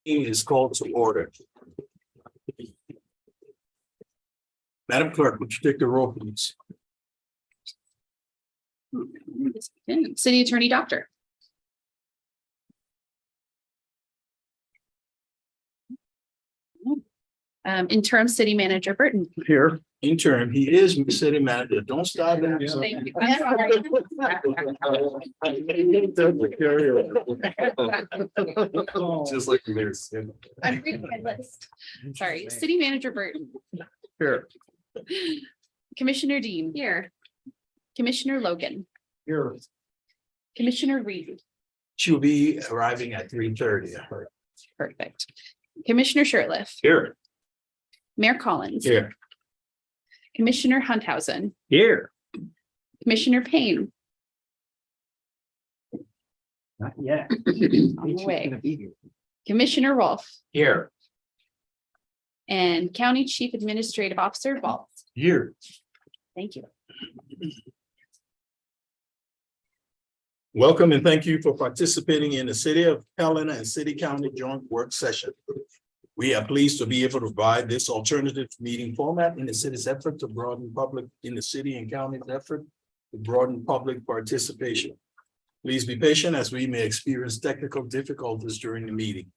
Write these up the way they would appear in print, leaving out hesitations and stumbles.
Is called to order. Madam Clerk, would you take the roll, please? City Attorney Doctor. Interim City Manager Burton. Here. Interim, he is city manager. Don't stop him. Thank you. I'm sorry. Just like the mayor's. I'm reading my list. Sorry, City Manager Burton. Here. Commissioner Dean. Here. Commissioner Logan. Here. Commissioner Reed. She'll be arriving at 3:30. Perfect. Commissioner Shirtliff. Here. Mayor Collins. Here. Commissioner Hunthausen. Here. Commissioner Payne. Not yet. On the way. Commissioner Rolfe. Here. And County Chief Administrative Officer Waltz. Here. Thank you. Welcome and thank you for participating in the City of Helena and City County Joint Work Session. We are pleased to be able to provide this alternative meeting format in the city's effort to broaden public, in the city and county's effort to broaden public participation. Please be patient as we may experience technical difficulties during the meeting.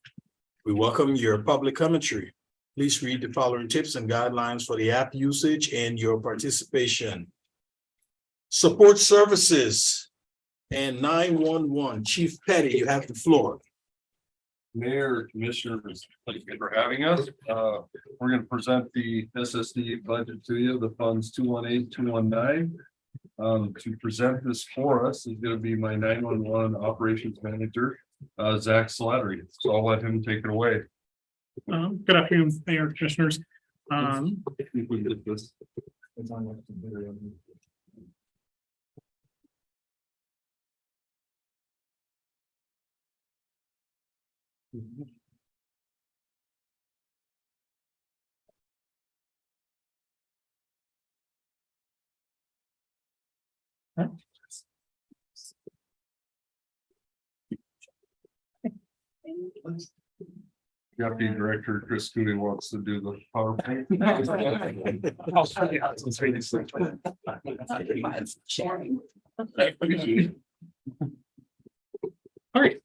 We welcome your public commentary. Please read the following tips and guidelines for the app usage and your participation. Support services and 911. Chief Petty, you have the floor. Mayor, Commissioners, thank you for having us. We're going to present the SSD budget to you, the funds 218, 219. To present this for us is going to be my 911 operations manager, Zach Slattery. So I'll let him take it away. Good afternoon, Mayor, Commissioners. I think we did this. Deputy Director Chris Cooley wants to do the PowerPoint. Sharing. All right.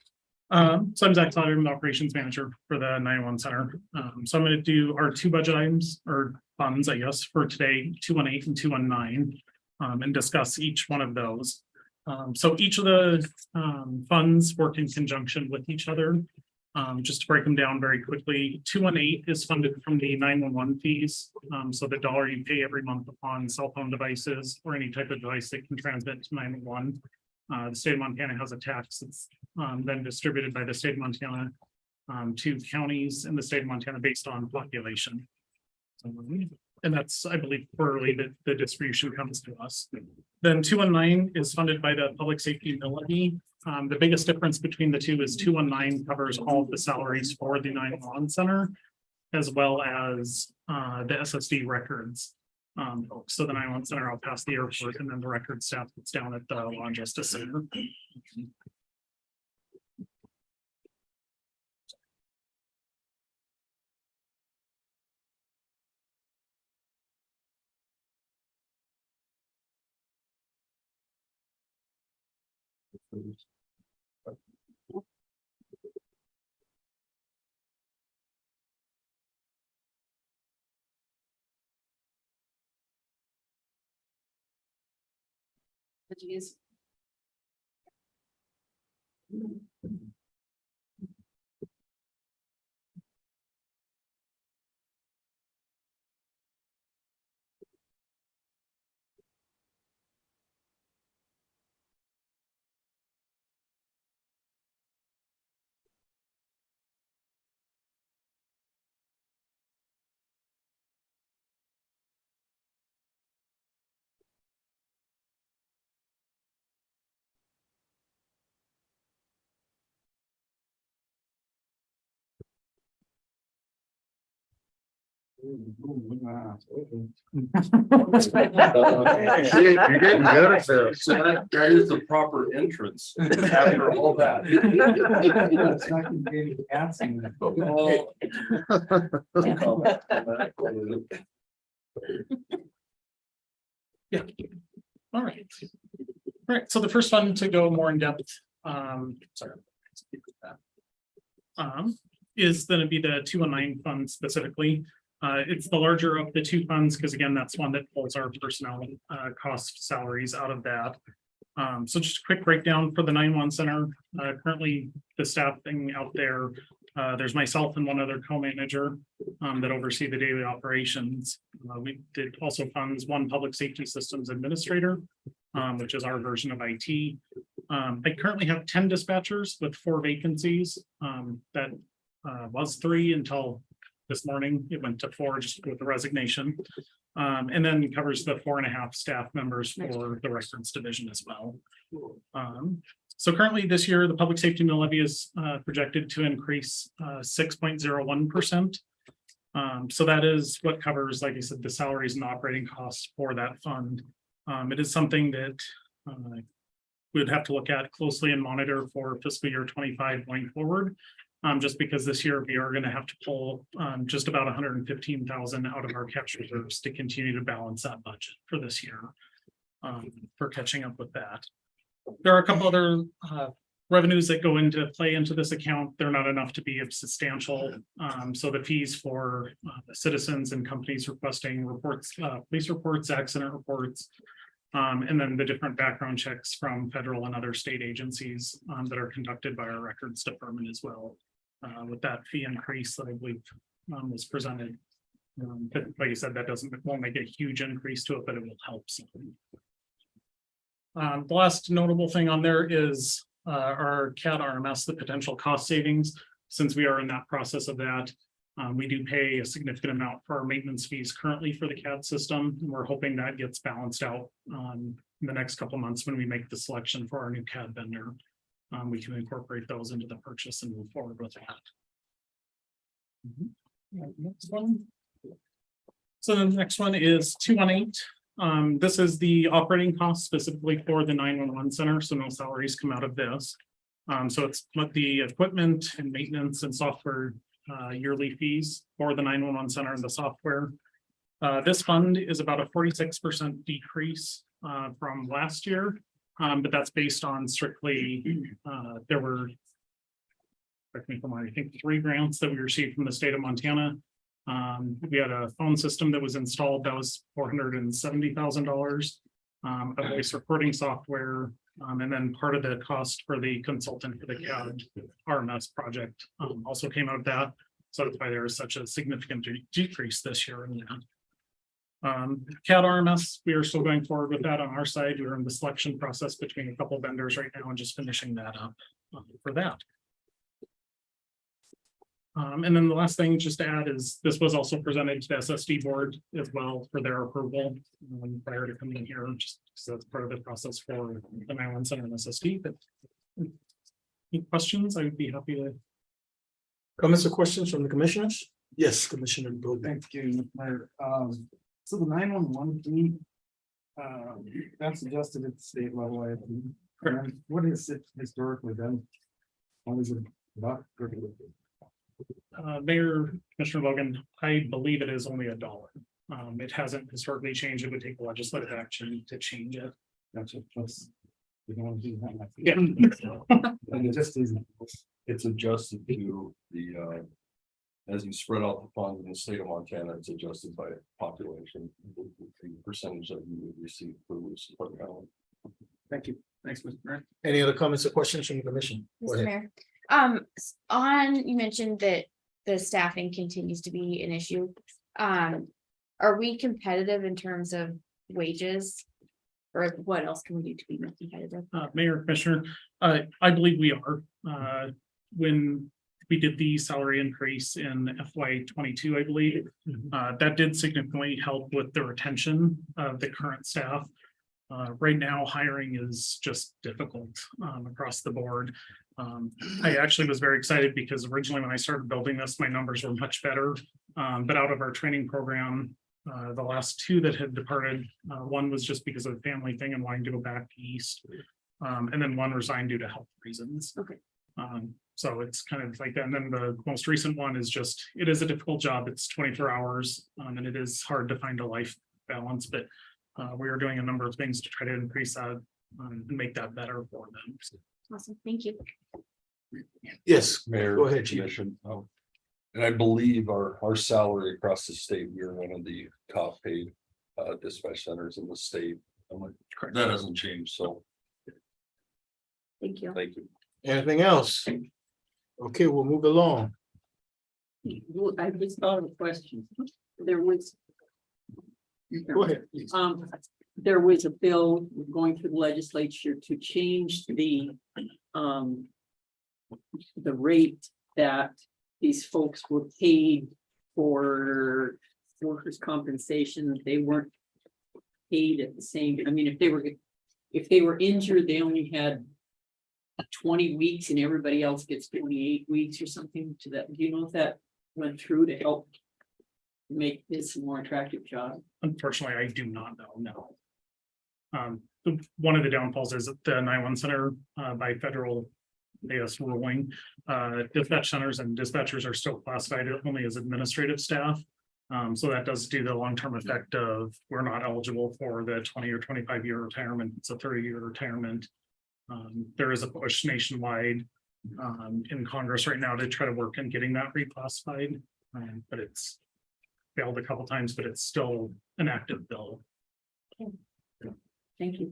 So I'm Zach Slattery, I'm the operations manager for the 911 center. So I'm going to do our two budget items or funds, I guess, for today, 218 and 219, and discuss each one of those. So each of the funds work in conjunction with each other. Just to break them down very quickly, 218 is funded from the 911 fees. So the dollar you pay every month upon cell phone devices or any type of device that can transmit to 911. The state of Montana has a tax that's then distributed by the state of Montana to counties in the state of Montana based on population. And that's, I believe, quarterly that the distribution comes to us. Then 219 is funded by the public safety mill levy. The biggest difference between the two is 219 covers all of the salaries for the 911 center, as well as the SSD records. So the 911 center out past the airport, and then the record staff that's down at the Law and Justice Center. Geez. You're getting good at this. So that is the proper entrance after all that. All right. All right, so the first one to go more in depth, sorry. Is gonna be the 219 fund specifically. It's the larger of the two funds, because again, that's one that pulls our personnel cost salaries out of that. So just a quick breakdown for the 911 center. Currently, the staffing out there, there's myself and one other co-manager that oversee the daily operations. We did also funds one public safety systems administrator, which is our version of IT. I currently have 10 dispatchers with 4 vacancies. That was 3 until this morning. It went to 4 just with the resignation. And then covers the 4.5 staff members for the records division as well. So currently this year, the public safety mill levy is projected to increase 6.01%. So that is what covers, like I said, the salaries and operating costs for that fund. It is something that we would have to look at closely and monitor for fiscal year 25 going forward. Just because this year we are going to have to pull just about 115,000 out of our cash reserves to continue to balance that budget for this year. For catching up with that. There are a couple other revenues that go into play into this account. They're not enough to be substantial. So the fees for citizens and companies requesting reports, police reports, accident reports, and then the different background checks from federal and other state agencies that are conducted by our records department as well. With that fee increase that I believe was presented. But like I said, that won't make a huge increase to it, but it will help some. The last notable thing on there is our CAD RMS, the potential cost savings. Since we are in that process of that, we do pay a significant amount for our maintenance fees currently for the CAD system. We're hoping that gets balanced out in the next couple of months when we make the selection for our new CAD vendor. We can incorporate those into the purchase and move forward with that. Next one. So the next one is 218. This is the operating cost specifically for the 911 center, so no salaries come out of this. So it's what the equipment and maintenance and software yearly fees for the 911 center and the software. This fund is about a 46% decrease from last year, but that's based on strictly there were, correct me if I'm wrong, I think 3 grants that we received from the state of Montana. We had a phone system that was installed that was $470,000, a voice recording software, and then part of the cost for the consultant for the CAD RMS project also came out of that. So that's why there is such a significant decrease this year in that. CAD RMS, we are still going forward with that on our side. We're in the selection process between a couple of vendors right now and just finishing that up for that. And then the last thing just to add is this was also presented to the SSD board as well for their approval prior to coming in here, just so that's part of the process for the 911 center and SSD. But any questions? I would be happy to. Comments or questions from the commissioners? Yes, Commissioner Bill. Thank you, Mayor. So the 911 fee, that's adjusted at the state level, I think. And what has it historically been? What is it about? Mayor, Commissioner Logan, I believe it is only $1. It hasn't historically changed. It would take legislative action to change it. That's it. We don't want to do that. Yeah. And it just isn't. It's adjusted to the, as you spread out the funds in the state of Montana, it's adjusted by population. The percentage that you would receive for Lewis Park County. Thank you. Thanks, Mr. Mayor. Any other comments or questions from the commission? Go Mr. ahead. Mayor, you mentioned that the staffing continues to be an issue. Are we competitive in terms of wages? Or what else can we do to be more competitive? Mayor, Commissioner, I believe we are. When we did the salary increase in FY22, I believe, that did significantly help with the retention of the current staff. Right now, hiring is just difficult across the board. I actually was very excited because originally when I started building this, my numbers were much better But out of our training program, the last two that had departed, one was just because of a family thing and wanting to go back east. And then one resigned due to health reasons. Okay. So it's kind of like that. And then the most recent one is just, it is a difficult job. It's 24 hours, and it is hard to find a life balance, but we are doing a number of things to try to increase that and make that better for them. Awesome, thank you. Yes, Mayor. go ahead, Chief. Commission. And I believe our salary across the state, we're one of the top paid dispatch centers in the state. I'm like, that hasn't changed, so Thank you. thank you. Anything else? Okay, we'll move along. Well, I just thought of a question. There was. Go ahead, please. There was a bill going through the legislature to change the rate that these folks were paid for workers' compensation. They weren't paid at the same, I mean, if they were injured, they only had 20 weeks and everybody else gets 28 weeks or something to that. Do you know if that went through to help make this a more attractive job? Unfortunately, I do not know, no. One of the downfalls is that the 911 center, by federal AS ruling, dispatch centers and dispatchers are still classified only as administrative staff. So that does do the long-term effect of we're not eligible for the 20 or 25-year retirement. It's a 30-year retirement. There is a push nationwide in Congress right now to try to work on getting that reclassified. But it's failed a couple times, but it's still an active bill. Thank you.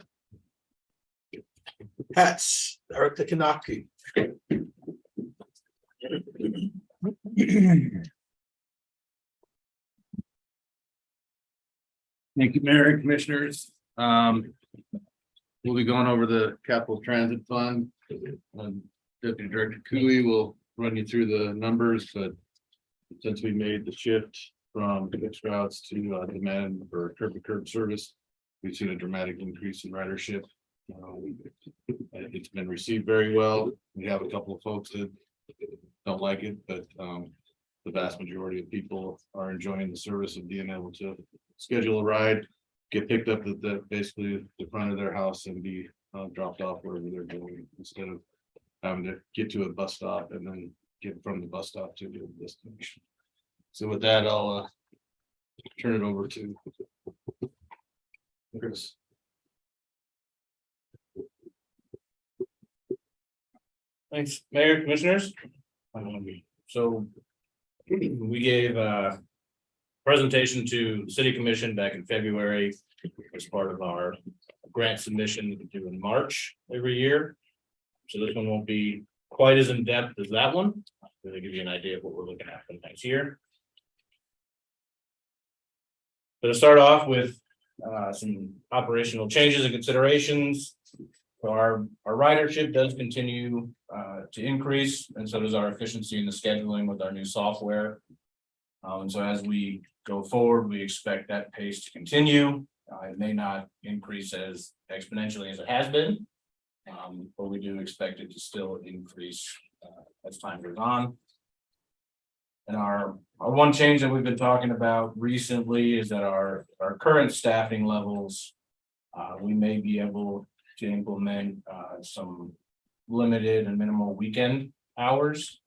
Hats, Director Kanaki. Thank you, Mayor and Commissioners. We'll be going over the Capital Transit Fund. Deputy Director Cooey will run you through the numbers, but since we made the shift from fixed routes to demand for curb-to-curb service, we've seen a dramatic increase in ridership. It's been received very well. We have a couple of folks that don't like it, but the vast majority of people are enjoying the service of being able to schedule a ride, get picked up at basically the front of their house and be dropped off wherever they're going, instead of having to get to a bus stop and then get from the bus stop to the destination. So with that, I'll turn it over to Chris. Thanks, Mayor, Commissioners. So we gave a presentation to City Commission back in February as part of our grant submission we do in March every year. So this one won't be quite as in-depth as that one. Really give you an idea of what we're looking at for the next year. So to start off with some operational changes and considerations. So our ridership does continue to increase, and so does our efficiency in the scheduling with our new software. And so as we go forward, we expect that pace to continue. It may not increase as exponentially as it has been, but we do expect it to still increase as time goes on. And our one change that we've been talking about recently is that our current staffing levels, we may be able to implement some limited and minimal weekend hours.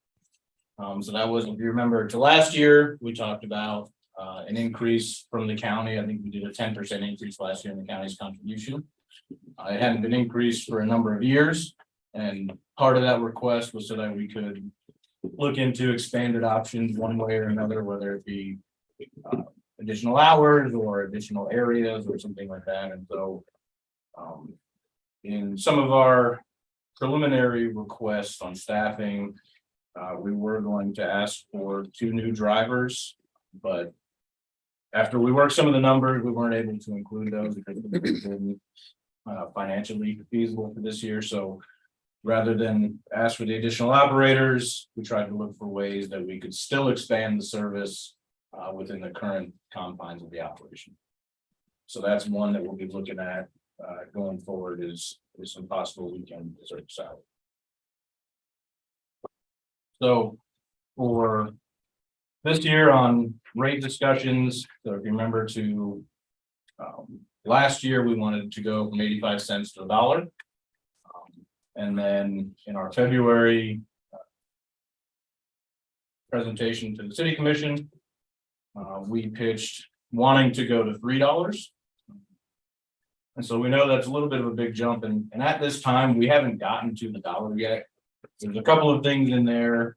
So that was, if you remember to last year, we talked about an increase from the county. I think we did a 10% increase last year in the county's contribution. It hadn't been increased for a number of years. And part of that request was so that we could look into expanded options one way or another, whether it be additional hours or additional areas or something like that. And so in some of our preliminary requests on staffing, we were going to ask for 2 new drivers, but after we worked some of the numbers, we weren't able to include those because it wasn't financially feasible for this year. So rather than ask for the additional operators, we tried to look for ways that we could still expand the service within the current confines of the operation. So that's one that we'll be looking at going forward is some possible weekend service out. So for This year on rate discussions, so if you remember last year, we wanted to go from 85 cents to $1. And then in our February presentation to the city commission, we pitched wanting to go to $3. And so we know that's a little bit of a big jump, and at this time, we haven't gotten to the dollar yet. There's a couple of things in there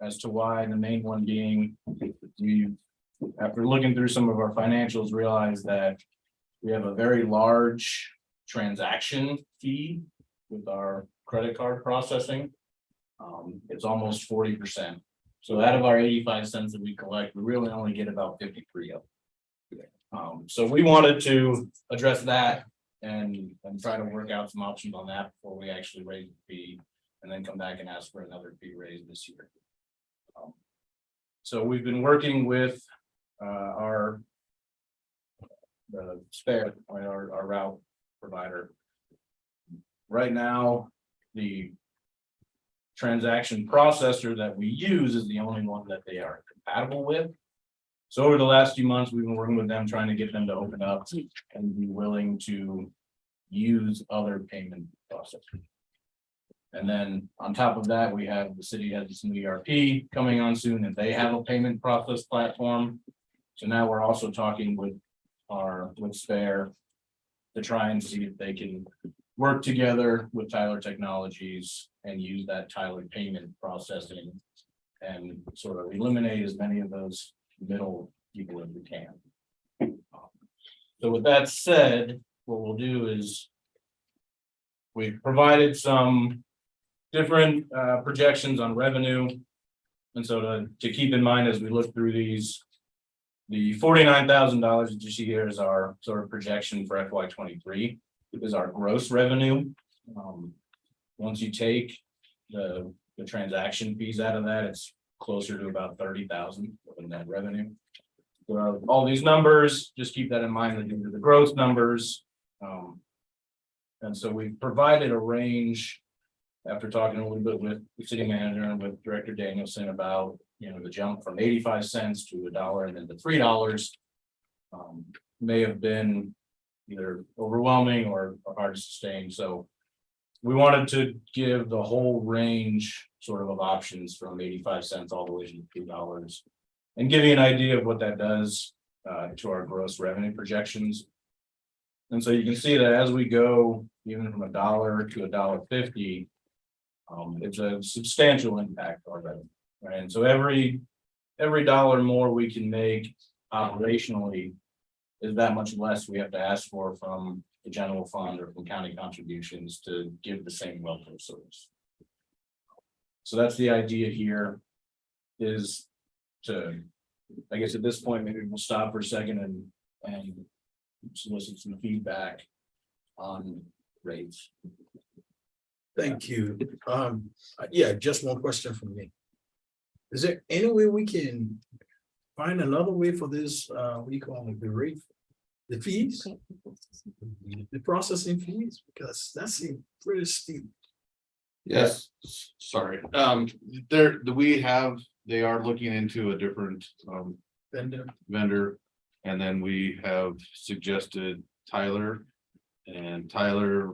as to why, the main one being, we, after looking through some of our financials, realized that we have a very large transaction fee with our credit card processing. It's almost 40%. So out of our 85 cents that we collect, we really only get about 53 of it. So we wanted to address that and try to work out some options on that before we actually raise the fee, and then come back and ask for another fee raise this year. So we've been working with the Spare, our route provider. Right now, the transaction processor that we use is the only one that they are compatible with. So over the last few months, we've been working with them, trying to get them to open up and be willing to use other payment processors. And then on top of that, we have, the city has this new ERP coming on soon, and they have a payment process platform. So now we're also talking with Spare to try and see if they can work together with Tyler Technologies and use that Tyler payment processing and sort of eliminate as many of those middle people as we can. So with that said, what we'll do is we've provided some different projections on revenue. And so to keep in mind as we look through these, the $49,000 that you see here is our sort of projection for FY23, is our gross revenue. Once you take the transaction fees out of that, it's closer to about 30,000 in net revenue. So all these numbers, just keep that in mind, that these are the gross numbers. And so we provided a range after talking a little bit with the city manager and with Director Danielson about, the jump from 85 cents to $1 and then to $3 may have been either overwhelming or hard to sustain. So we wanted to give the whole range sort of options from 85 cents all the way to $2 and give you an idea of what that does to our gross revenue projections. And so you can see that as we go even from $1 to $1.50, it's a substantial impact already, right? And so every dollar more we can make operationally is that much less we have to ask for from the general fund or from county contributions to give the same welfare service. So that's the idea here, is to, I guess at this point, maybe we'll stop for a second and solicit some feedback on rates. Thank you. Yeah, just one question from me. Is there any way we can find another way for this, what do you call it, the rate, the fees? The processing fees, because that seems pretty steep. Yes, sorry. They are looking into a different vendor. And then we have suggested Tyler, and Tyler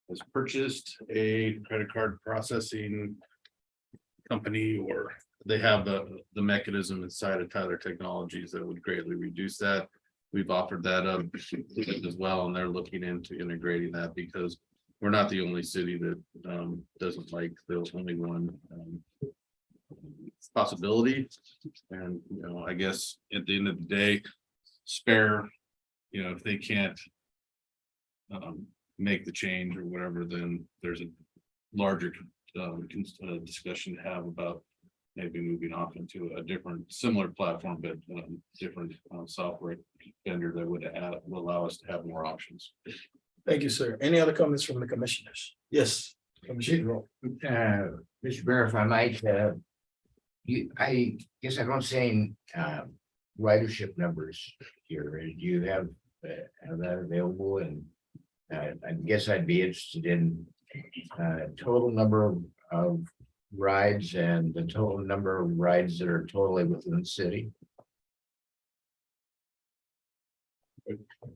has purchased a credit card processing company, or they have the mechanism inside of Tyler Technologies that would greatly reduce that. We've offered that up as well, and they're looking into integrating that, because we're not the only city that doesn't like the only one possibility. And I guess at the end of the day, Spare, if they can't make the change or whatever, then there's a larger discussion to have about maybe moving off into a different similar platform, but different software vendor that would allow us to have more options. Thank you, sir. Any other comments from the commissioners? Yes. Commissioner Rowe. Mr. Bear, if I might, I guess I don't see ridership numbers here. Do you have that available? And I guess I'd be interested in total number of rides and the total number of rides that are totally within the city?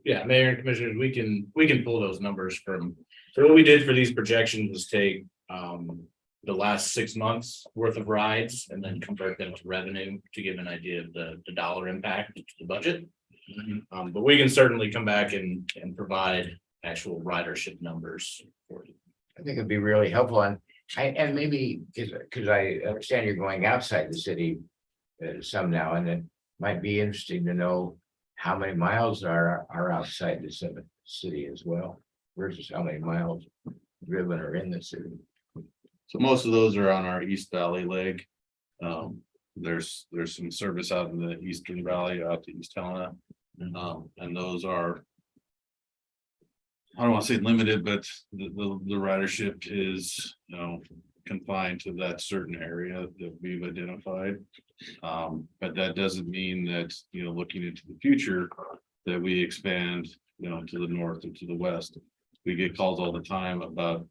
Yeah, Mayor and Commissioners, we can pull those numbers from, so what we did for these projections was take the last 6 months worth of rides and then convert them to revenue to give an idea of the dollar impact to the budget. But we can certainly come back and provide actual ridership numbers for you. I think it'd be really helpful and maybe because I understand you're going outside the city some now, and it might be interesting to know how many miles are outside the city as well versus how many miles driven are in the city. So most of those are on our East Valley leg. There's some service out in the Eastern Valley out to East Helena. And those are. I don't want to say limited, but the ridership is, confined to that certain area that we've identified. But that doesn't mean that, looking into the future, that we expand, to the north and to the west. We get calls all the time about,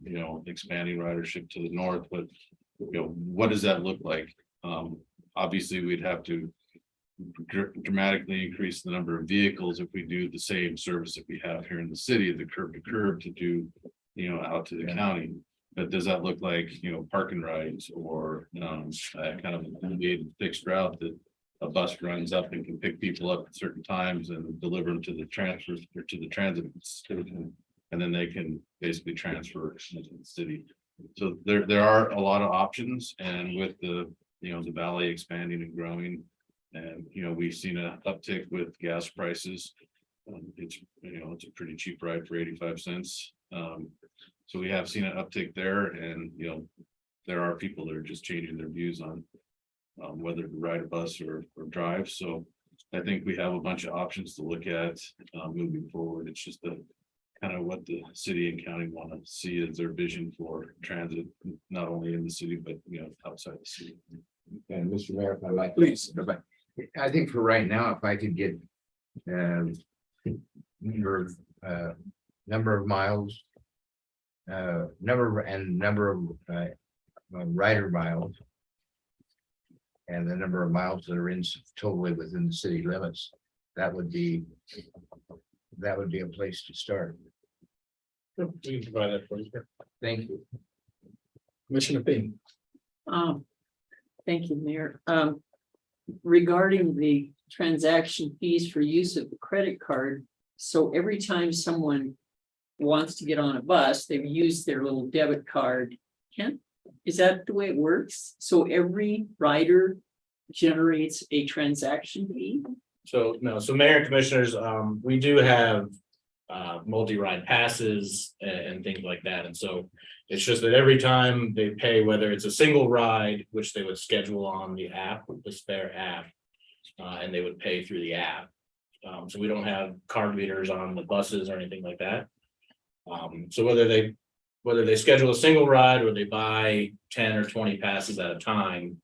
expanding ridership to the north, but, what does that look like? Obviously, we'd have to dramatically increase the number of vehicles if we do the same service that we have here in the city, the curb to curb to do, out to the county. But does that look like, parking rides or kind of a fixed route that a bus runs up and can pick people up at certain times and deliver them to the transfer or to the transit station, and then they can basically transfer into the city. So there are a lot of options, and with the the valley expanding and growing, and we've seen an uptick with gas prices. It's it's a pretty cheap ride for 85 cents. So we have seen an uptick there, and there are people that are just changing their views on whether to ride a bus or drive. So I think we have a bunch of options to look at moving forward. It's just the kind of what the city and county want to see as their vision for transit, not only in the city, but outside the city. And Mr. Mayor, if I might. Please. I think for right now, if I could get number of miles, number of rider miles, and the number of miles that are in totally within the city limits, that would be a place to start. We can provide that for you. Thank you. Commissioner Payne. Thank you, Mayor. Regarding the transaction fees for use of the credit card, so every time someone wants to get on a bus, they've used their little debit card. Is that the way it works? So every rider generates a transaction fee? So no, so Mayor and Commissioners, we do have multi-ride passes and things like that. And so it's just that every time they pay, whether it's a single ride, which they would schedule on the app, the Spare app, and they would pay through the app. So we don't have card readers on the buses or anything like that. So whether they schedule a single ride or they buy 10 or 20 passes at a time,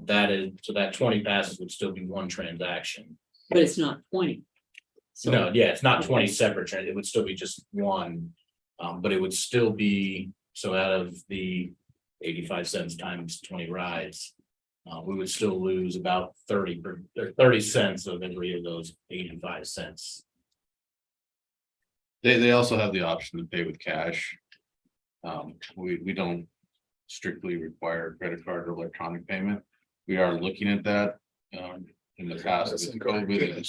that 20 passes would still be one transaction. But it's not 20. So No, yeah, it's not 20 separate, it would still be just one. But it would still be, so out of the 85 cents times 20 rides, we would still lose about 30 cents of every of those 85 cents. They also have the option to pay with cash. We don't strictly require credit card or electronic payment. We are looking at that in the past with COVID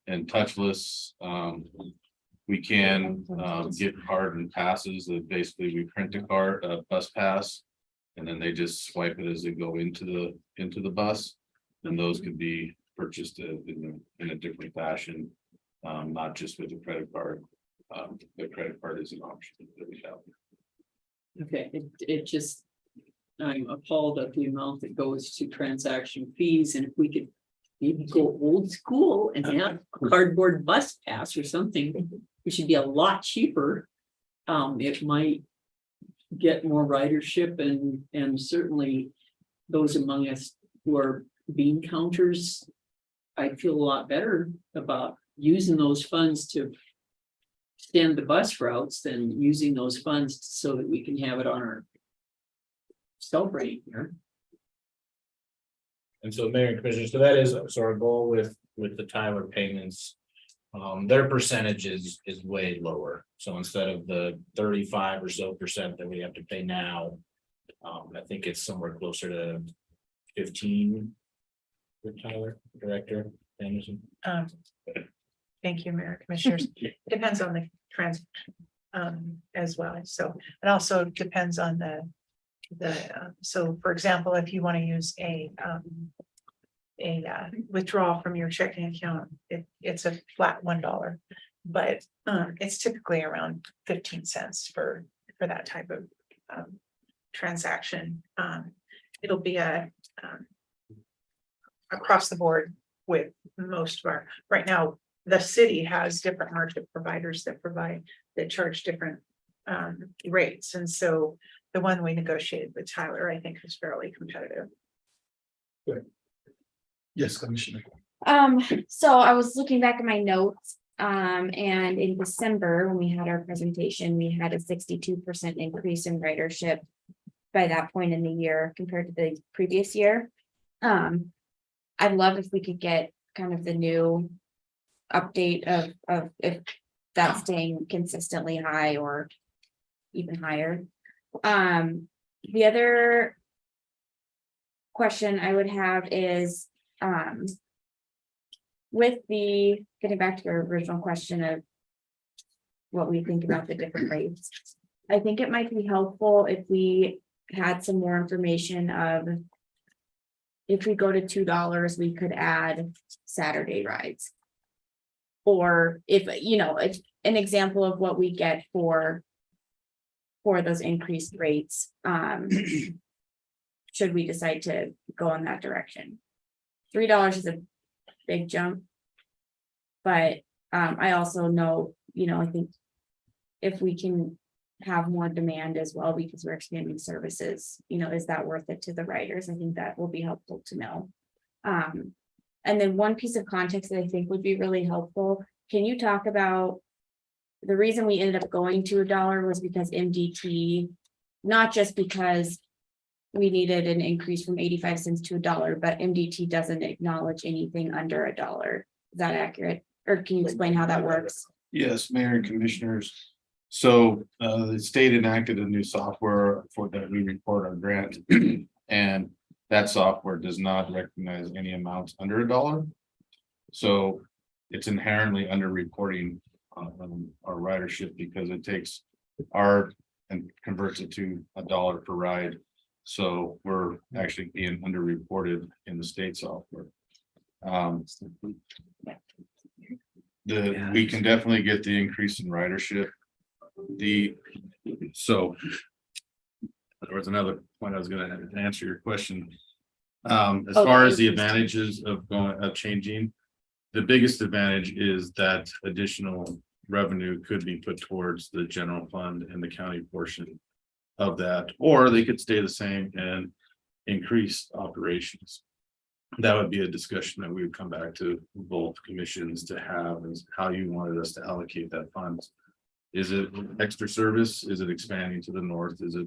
and touchless. We can get card and passes that basically we print a bus pass, and then they just swipe it as they go into the bus. And those could be purchased in a different fashion, not just with a credit card. The credit card is an option that we have. Okay, it just, I'm appalled at the amount that goes to transaction fees, and if we could maybe go old school and have a cardboard bus pass or something, it should be a lot cheaper. It might get more ridership and certainly those among us who are bean counters, I feel a lot better about using those funds to extend the bus routes than using those funds so that we can have it on celebrate here. And so Mayor and Commissioners, so that is, so our goal with the Tyler payments. Their percentage is way lower. So instead of the 35% or so that we have to pay now. I think it's somewhere closer to 15. With Tyler, Director Anderson. Thank you, Mayor Commissioners. It depends on the transaction as well. So it also depends on so for example, if you want to use a withdrawal from your checking account, it's a flat $1. But it's typically around 15 cents for that type of transaction. It'll be across the board with most of right now, the city has different market providers that charge different rates. And so the one we negotiated with Tyler, I think, is fairly competitive. Yes, Commissioner. So I was looking back at my notes, and in December, when we had our presentation, we had a 62% increase in ridership by that point in the year compared to the previous year. I'd love if we could get kind of the new update of if that's staying consistently high or even higher. The other question I would have is, with the, getting back to your original question of what we think about the different rates, I think it might be helpful if we had some more information of, if we go to $2, we could add Saturday rides. Or if, it's an example of what we get for those increased rates, should we decide to go in that direction. $3 is a big jump. But I also know, I think if we can have more demand as well, because we're expanding services, is that worth it to the riders? I think that will be helpful to know. And then one piece of context that I think would be really helpful. Can you talk about the reason we ended up going to $1 was because MDT, not just because we needed an increase from 85 cents to $1, but MDT doesn't acknowledge anything under $1. Is that accurate? Or can you explain how that works? Yes, Mayor and Commissioners. So the state enacted a new software for that we report our grant. And that software does not recognize any amounts under $1. So it's inherently under reporting our ridership because it takes our and converts it to $1 per ride. So we're actually being underreported in the state software. We can definitely get the increase in ridership. So there was another point I was going to answer your question. As far as the advantages of changing, the biggest advantage is that additional revenue could be put towards the general fund and the county portion of that, or they could stay the same and increase operations. That would be a discussion that we would come back to both commissions to have, is how you wanted us to allocate that funds. Is it extra service? Is it expanding to the north? Is it,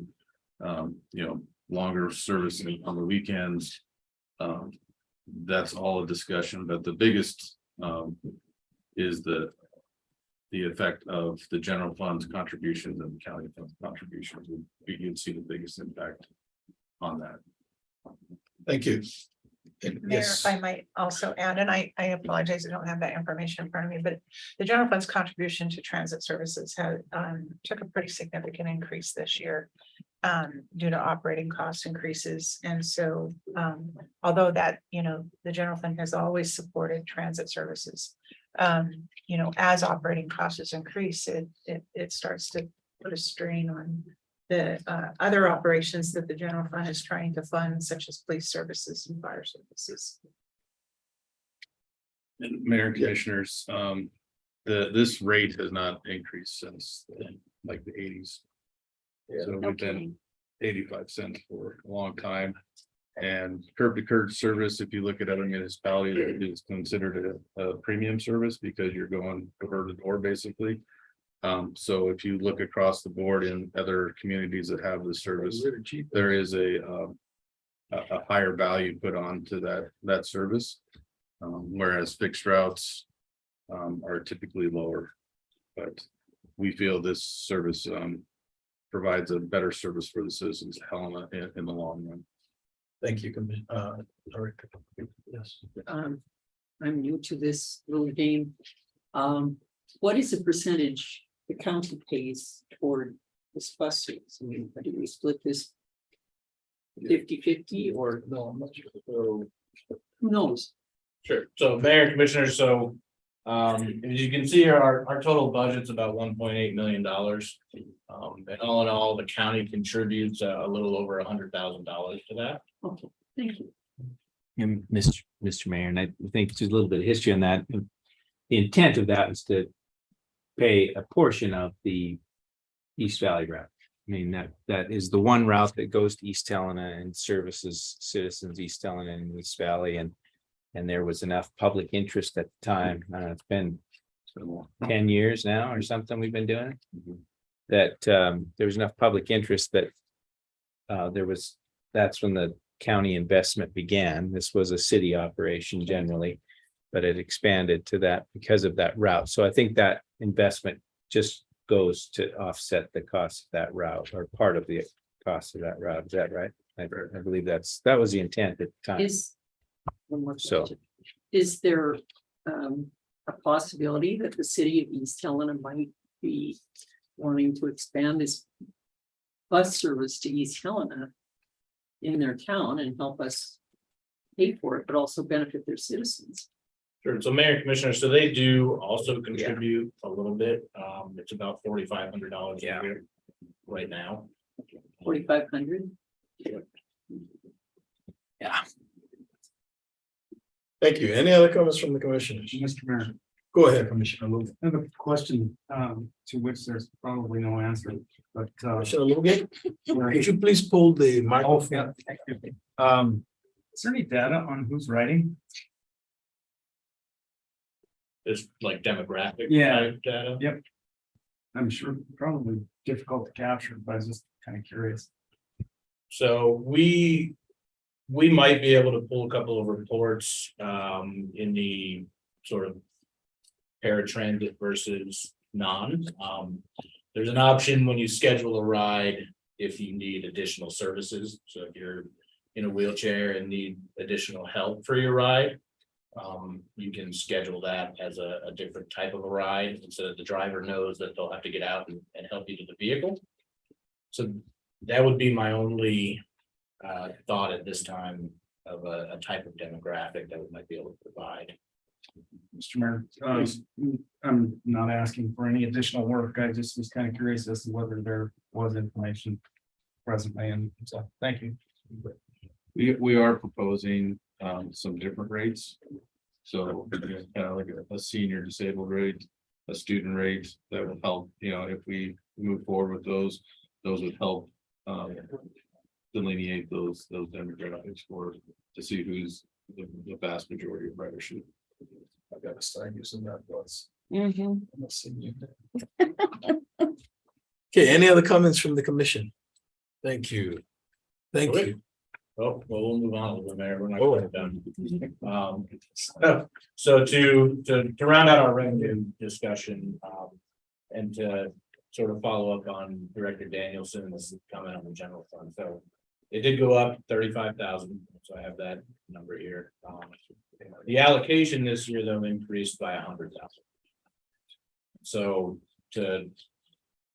longer service on the weekends? That's all a discussion, but the biggest is the effect of the general fund's contributions and the county fund's contributions. You'd see the biggest impact on that. Thank you. Mayor, if I might also add, and I apologize, I don't have that information in front of me, but the general fund's contribution to transit services had took a pretty significant increase this year due to operating cost increases. And so although that, the general fund has always supported transit services, as operating costs increase, it starts to put a strain on the other operations that the general fund is trying to fund, such as police services and fire services. And Mayor and Commissioners, this rate has not increased since like the 80s. So we've been 85 cents for a long time. And curb to curb service, if you look at other municipalities, it is considered a premium service because you're going door to door basically. So if you look across the board in other communities that have this service, there is a higher value put on to that service. Whereas fixed routes are typically lower. But we feel this service provides a better service for the citizens of Helena in the long run. Thank you, Commissioner. Yes. I'm new to this little game. What is the percentage the county pays toward this bus service? I mean, do we split this 50-50 or No, I'm not sure. who knows? Sure. So Mayor and Commissioners, so as you can see here, our total budget's about $1.8 million. And all in all, the county contributes a little over $100,000 to that. Okay, thank you. And Mr. Mayor, and I think just a little bit of history on that. The intent of that was to pay a portion of the East Valley route. I mean, that is the one route that goes to East Helena and services citizens East Helena and East Valley, and there was enough public interest at the time. It's been 10 years now or something we've been doing it. That there was enough public interest that that's when the county investment began. This was a city operation generally, but it expanded to that because of that route. So I think that investment just goes to offset the cost of that route, or part of the cost of that route. Is that right? I believe that was the intent at the time. Is one more So- question. Is there a possibility that the city of East Helena might be wanting to expand this bus service to East Helena in their town and help us pay for it, but also benefit their citizens? Sure. So Mayor and Commissioners, so they do also contribute a little bit. It's about $4,500 a year right now. 4,500? Thank you. Any other comments from the commissioners? Mr. Mayor, Go ahead, Commissioner Logan. I have a question to which there's probably no answer, but Commissioner Logan, right. could you please pull the Oh, microphone? yeah, thank you. Is there any data on who's writing? It's like demographic. Yeah. type data. I'm sure probably difficult to capture, but I was just kind of curious. So we might be able to pull a couple of reports in the sort of paratransit versus non. There's an option when you schedule a ride if you need additional services. So if you're in a wheelchair and need additional help for your ride, you can schedule that as a different type of a ride, and so the driver knows that they'll have to get out and help you to the vehicle. So that would be my only thought at this time of a type of demographic that we might be able to provide. Mr. Mayor, I'm not asking for any additional work. I just was kind of curious as to whether there was information presently, and so, thank you. We are proposing some different rates. So kind of like a senior disabled rate, a student rate that will help, if we move forward with those would help delineate those demographics to see who's the vast majority of ridership. I gotta start using that bus. Okay, any other comments from the commission? Thank you. Thank you. Oh, well, we'll move on a little bit, Mayor. We're not Oh. quite done. So to round out our revenue discussion, and to sort of follow up on Director Danielson's comment on the general fund. So it did go up 35,000. So I have that number here. The allocation this year, though, increased by 100,000. So to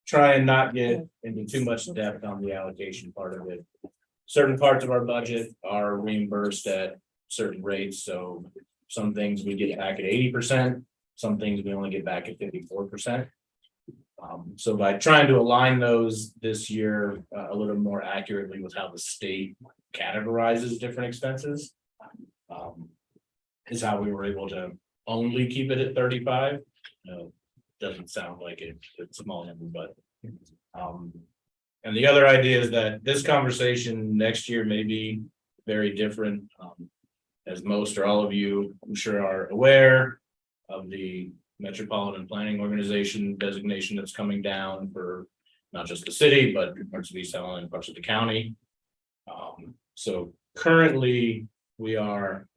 try and not get into too much depth on the allocation part of it, certain parts of our budget are reimbursed at certain rates. So some things we get back at 80%, some things we only get back at 54%. So by trying to align those this year a little more accurately with how the state categorizes different expenses, is how we were able to only keep it at 35. Doesn't sound like it's a small number, but and the other idea is that this conversation next year may be very different. As most or all of you, I'm sure, are aware of the metropolitan planning organization designation that's coming down for not just the city, but parts of East Allen and parts of the county. So currently, we are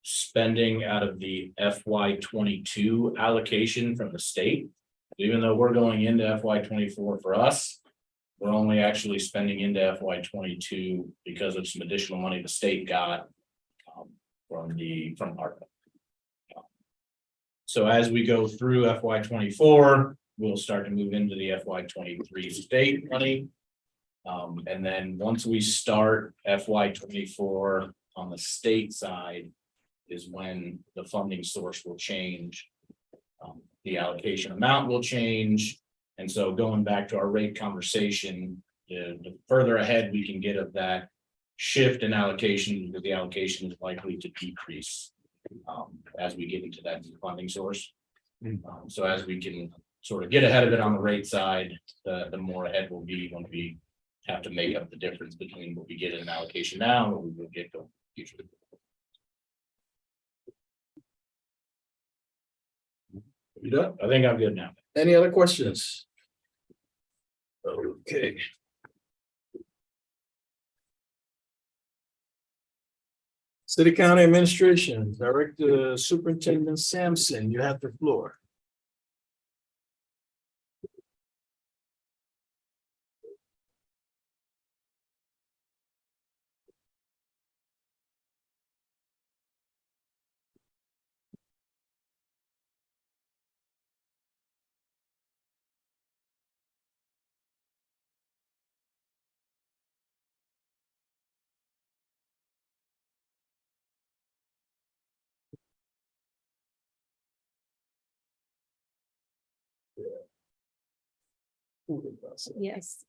spending out of the FY 22 allocation from the state. Even though we're going into FY 24 for us, we're only actually spending into FY 22 because of some additional money the state got from ARPA. So as we go through FY 24, we'll start to move into the FY 23 state money. And then once we start FY 24 on the state side is when the funding source will change. The allocation amount will change. And so going back to our rate conversation, the further ahead we can get of that shift in allocation, because the allocation is likely to decrease as we get into that new funding source. So as we can sort of get ahead of it on the rate side, the more ahead we'll be when we have to make up the difference between what we get in an allocation now and what we will get going future. You done? I think I'm good now. Any other questions? Okay. City County Administration, Director Superintendent Sampson, you have the floor. Yes.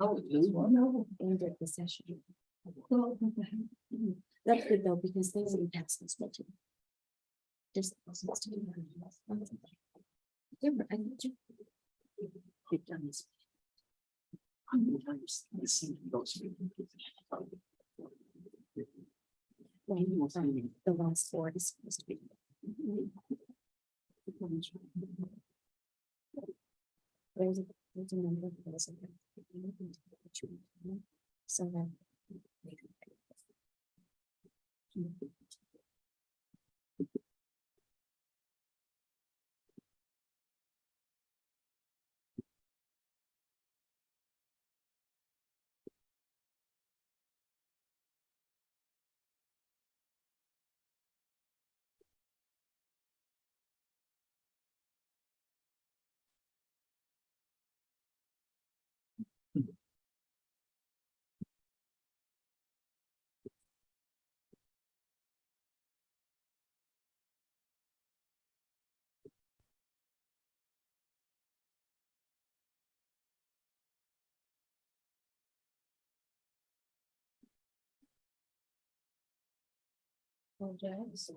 Oh, No, end of the session. That's good though, because things will pass this way too. Just. You've done this. How many times this thing goes through? The last four is supposed to be. There's a number of those. So then. Apologize.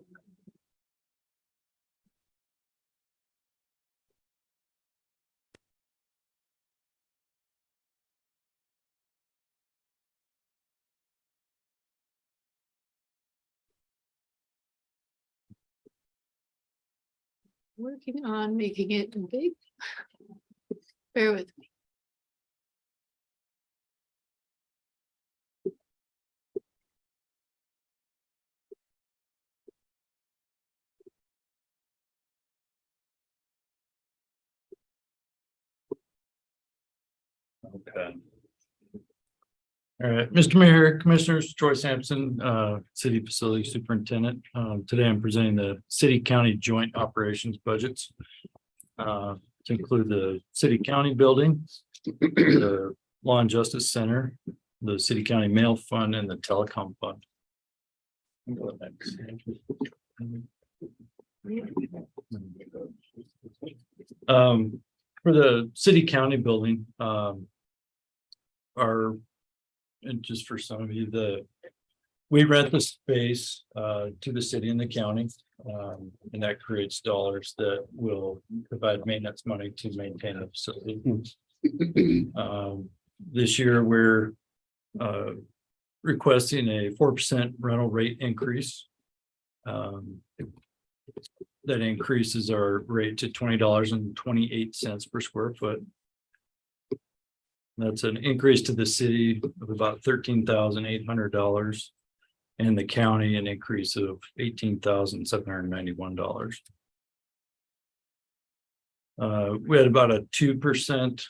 Working on making it big. Bear with me. Okay. All right, Mr. Mayor, Commissioners, Troy Sampson, City Facility Superintendent. Today I'm presenting the city-county joint operations budgets. To include the city-county building, the Law and Justice Center, the city-county mail fund, and the telecom fund. For the city county building, and just for some of you, we rent the space, to the city and the county. And that creates dollars that will provide maintenance money to maintain the facility. This year, we're, requesting a 4% rental rate increase. That increases our rate to $20.28 per square foot. That's an increase to the city of about $13,800. And the county an increase of $18,791. We had about a 2%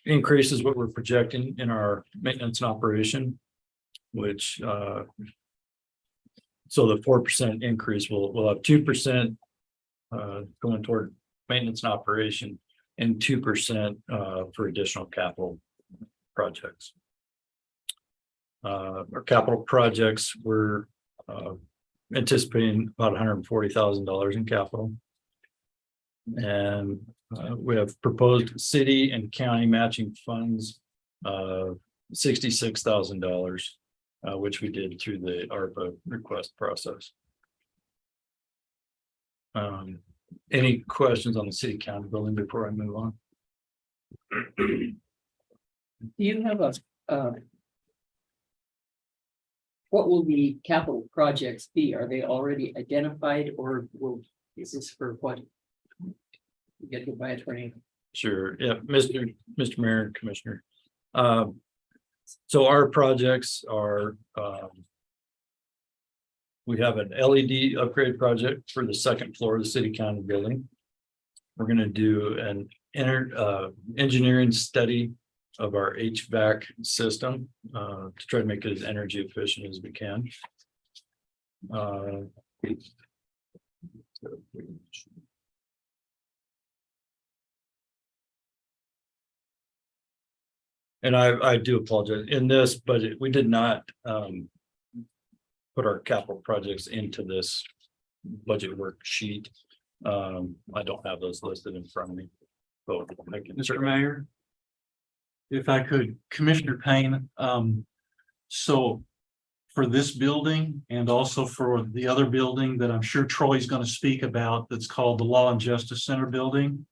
increase is what we're projecting in our maintenance and operation, which so the 4% increase will have 2% going toward maintenance and operation and 2% for additional capital projects. Our capital projects were anticipating about $140,000 in capital. And we have proposed city and county matching funds of $66,000, which we did through the ARPA request process. Any questions on the city county building before I move on? Do you have what will the capital projects be? Are they already identified or is this for what? Get to by attorney. Sure, yeah, Mr. Mayor and Commissioner. So our projects are, we have an LED upgrade project for the second floor of the city county building. We're gonna do an engineering study of our HVAC system to try to make it as energy efficient as we can. And I do apologize. In this budget, we did not put our capital projects into this budget worksheet. I don't have those listed in front of me. So I can Mr. Mayor, if I could, Commissioner Payne, so for this building and also for the other building that I'm sure Troy's going to speak about, that's called the Law and Justice Center building.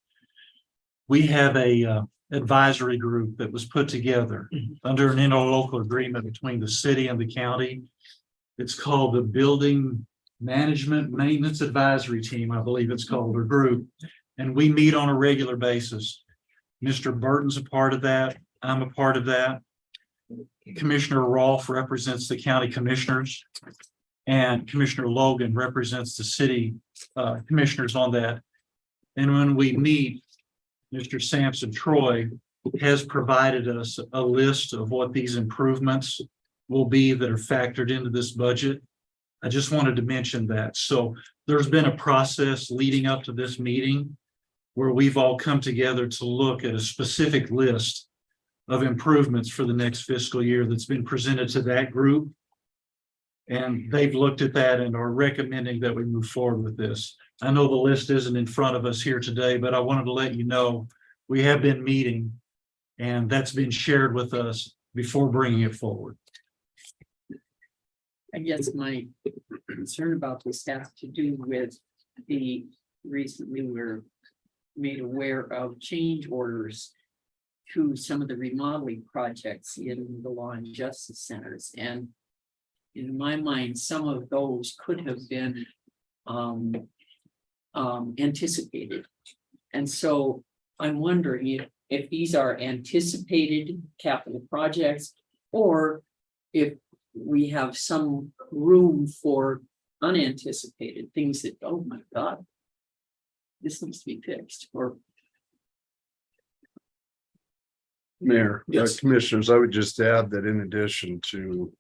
We have a advisory group that was put together under an interlocal agreement between the city and the county. It's called the Building Management Maintenance Advisory Team, I believe it's called, or group. And we meet on a regular basis. Mr. Burton's a part of that. I'm a part of that. Commissioner Rolfe represents the county commissioners. And Commissioner Logan represents the city commissioners on that. And when we meet, Mr. Sampson Troy has provided us a list of what these improvements will be that are factored into this budget. I just wanted to mention that. So there's been a process leading up to this meeting where we've all come together to look at a specific list of improvements for the next fiscal year that's been presented to that group. And they've looked at that and are recommending that we move forward with this. I know the list isn't in front of us here today, but I wanted to let you know we have been meeting and that's been shared with us before bringing it forward. I guess my concern about this has to do with the recently we're made aware of change orders to some of the remodeling projects in the Law and Justice Centers. And in my mind, some of those could have been anticipated. And so I'm wondering if these are anticipated capital projects or if we have some room for unanticipated things that, oh my God, this needs to be fixed. Or Mayor, Yes. Commissioners, I would just add that in addition to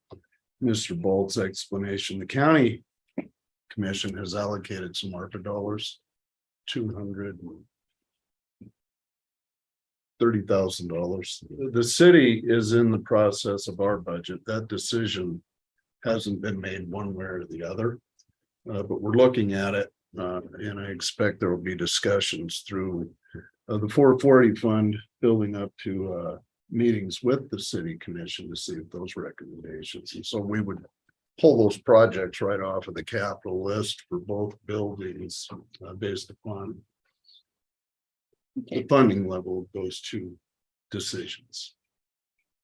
Mr. Bolt's explanation, the county commission has allocated some ARPA dollars, $230,000. The city is in the process of our budget. That decision hasn't been made one way or the other. But we're looking at it, and I expect there will be discussions through the 440 fund building up to meetings with the city commission to see if those recommendations. And so we would pull those projects right off of the capital list for both buildings based upon the funding level of those two decisions.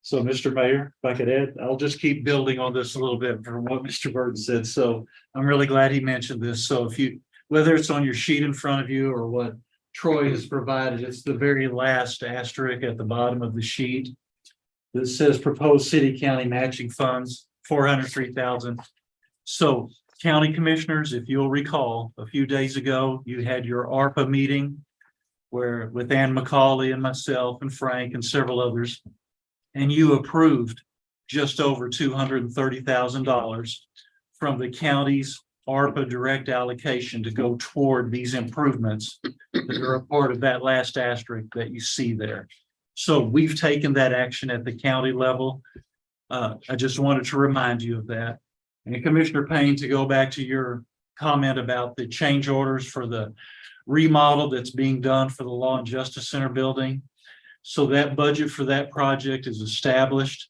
So, Mr. Mayor, if I could add, I'll just keep building on this a little bit from what Mr. Burton said. So I'm really glad he mentioned this. So if you, whether it's on your sheet in front of you or what Troy has provided, it's the very last asterisk at the bottom of the sheet that says proposed city county matching funds, 403,000. So county commissioners, if you'll recall, a few days ago, you had your ARPA meeting where with Ann McCauley and myself and Frank and several others, and you approved just over $230,000 from the county's ARPA direct allocation to go toward these improvements that are a part of that last asterisk that you see there. So we've taken that action at the county level. I just wanted to remind you of that. And Commissioner Payne, to go back to your comment about the change orders for the remodel that's being done for the Law and Justice Center building. So that budget for that project is established.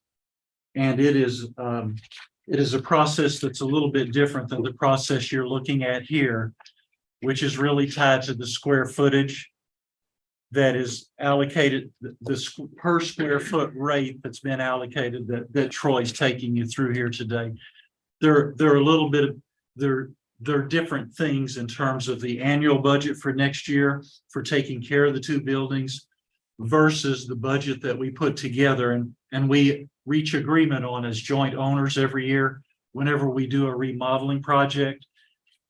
And it is a process that's a little bit different than the process you're looking at here, which is really tied to the square footage that is allocated, the per square foot rate that's been allocated that Troy's taking you through here today. There are a little bit of, there are different things in terms of the annual budget for next year for taking care of the two buildings versus the budget that we put together and we reach agreement on as joint owners every year. Whenever we do a remodeling project,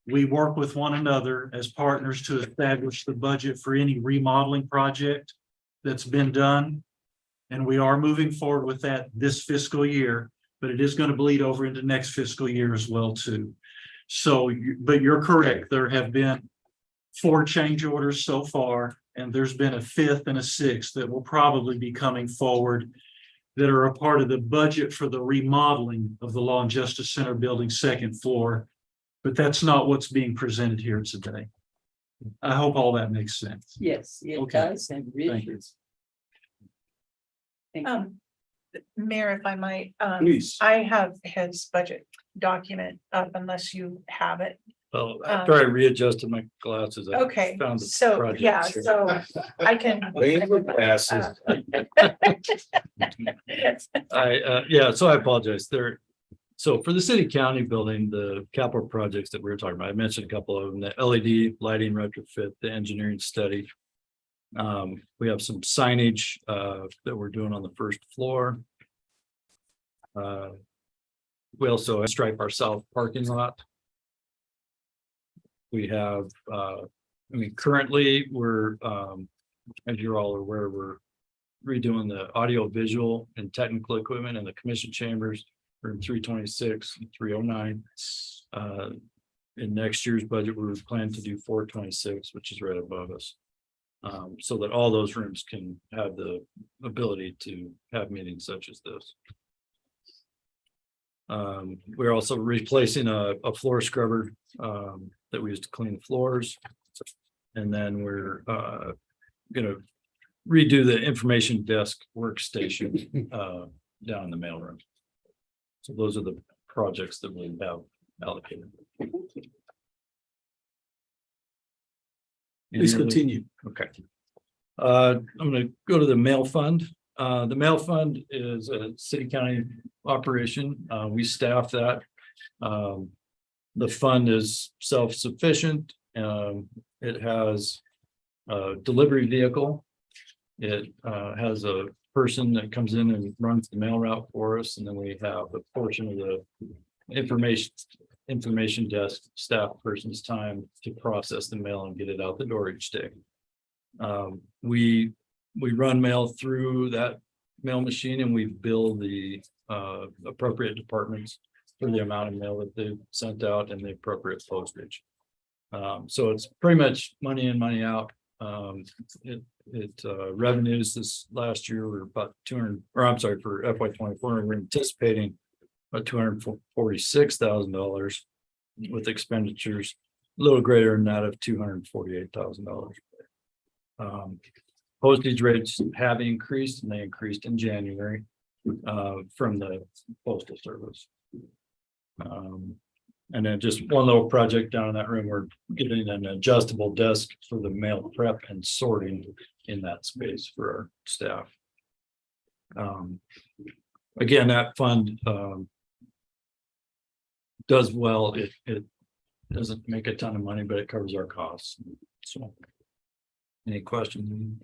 we work with one another as partners to establish the budget for any remodeling project that's been done. And we are moving forward with that this fiscal year, but it is going to bleed over into next fiscal year as well too. So, but you're correct. There have been 4 change orders so far, and there's been a 5th and a 6th that will probably be coming forward that are a part of the budget for the remodeling of the Law and Justice Center building 2nd floor. But that's not what's being presented here today. I hope all that makes sense. Yes, it Okay. does. And Thank you. Richards. Thank you. Mayor, if I might, Please. I have his budget document up unless you have it. Well, after I readjusted my glasses. I Okay, found the so, project yeah, here. so I can. Lane with glasses. So I apologize there. So for the city county building, the capital projects that we were talking about, I mentioned a couple of them, the LED lighting retrofit, the engineering study. We have some signage that we're doing on the 1st floor. We also stripe our south parking lot. We have, currently we're, as you're all aware, we're redoing the audio visual and technical equipment in the commission chambers, room 326 and 309. In next year's budget, we plan to do 426, which is right above us. So that all those rooms can have the ability to have meetings such as this. We're also replacing a floor scrubber that we used to clean the floors. And then we're gonna redo the information desk workstation down in the mailroom. So those are the projects that we have allocated. Please continue. Okay. I'm gonna go to the mail fund. The mail fund is a city county operation. We staff that. The fund is self-sufficient. It has a delivery vehicle. It has a person that comes in and runs the mail route for us, and then we have a portion of the information desk staff person's time to process the mail and get it out the door each day. We run mail through that mail machine, and we bill the appropriate departments for the amount of mail that they've sent out and the appropriate postage. So it's pretty much money in, money out. Revenues this last year were about 200, or I'm sorry, for FY24, we're anticipating of $246,000 with expenditures a little greater than that of $248,000. Postage rates have increased, and they increased in January from the postal service. And then just one little project down in that room, we're getting an adjustable desk for the mail prep and sorting in that space for our staff. Again, that fund does well. It doesn't make a ton of money, but it covers our costs. So, any questions?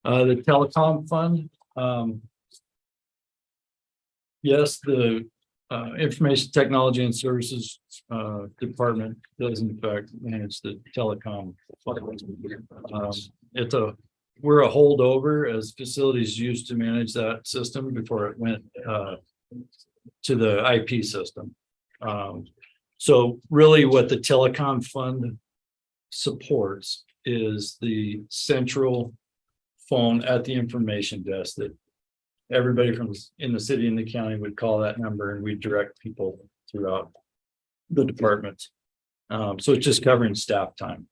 The telecom fund. Yes, the Information Technology and Services Department does in fact manage the telecom. We're a holdover as facilities used to manage that system before it went to the IP system. So really what the telecom fund supports is the central phone at the information desk that everybody from in the city and the county would call that number, and we direct people throughout the departments. So it's just covering staff time.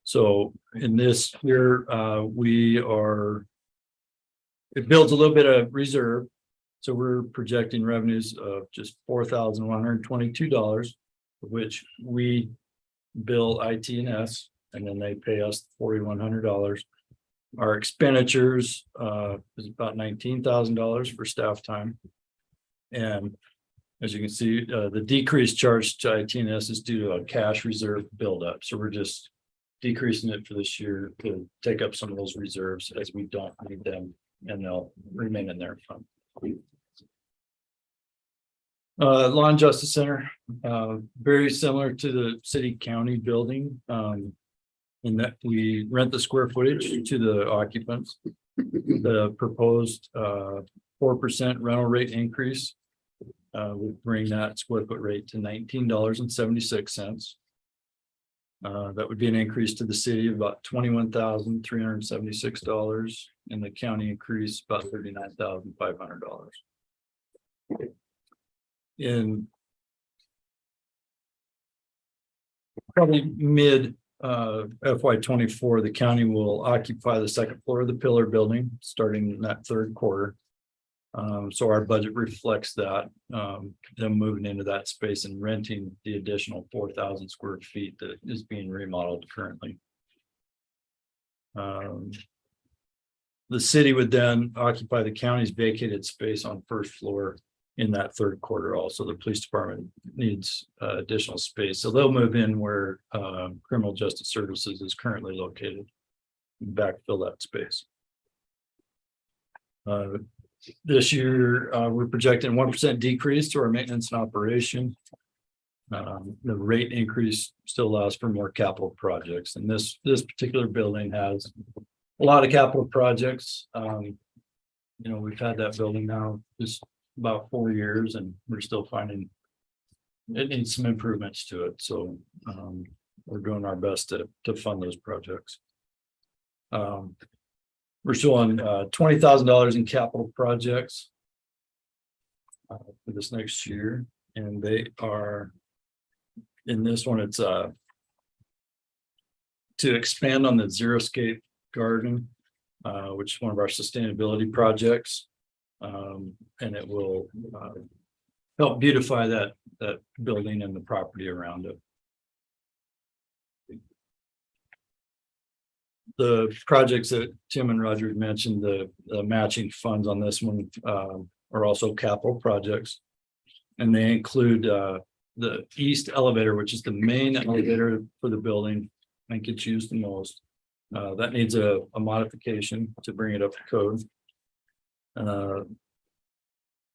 So in this year, it builds a little bit of reserve. So we're projecting revenues of just $4,122, which we bill IT&S, and then they pay us $4,100. Our expenditures is about $19,000 for staff time. And as you can see, the decreased charge to IT&S is due to a cash reserve buildup. So we're just decreasing it for this year to take up some of those reserves as we don't need them, and they'll remain in their fund. Law and Justice Center, very similar to the city county building, in that we rent the square footage to the occupants. The proposed 4% rental rate increase would bring that square foot rate to $19.76. That would be an increase to the city of about $21,376, and the county increase about $39,500. In probably mid FY24, the county will occupy the second floor of the Pillar building starting in that third quarter. So our budget reflects that, them moving into that space and renting the additional 4,000 square feet that is being remodeled currently. The city would then occupy the county's vacated space on first floor in that third quarter. Also, the police department needs additional space, so they'll move in where criminal justice services is currently located and backfill that space. This year, we're projecting 1% decrease to our maintenance and operation. The rate increase still allows for more capital projects, and this particular building has a lot of capital projects. We've had that building now just about 4 years, and we're still finding it needs some improvements to it. So we're doing our best to fund those projects. We're showing $20,000 in capital projects for this next year, and they are in this one. It's to expand on the Xeriscape garden, which is one of our sustainability projects. And it will help beautify that building and the property around it. The projects that Tim and Roger mentioned, the matching funds on this one are also capital projects. And they include the east elevator, which is the main elevator for the building. I think it's used the most. That needs a modification to bring it up to code.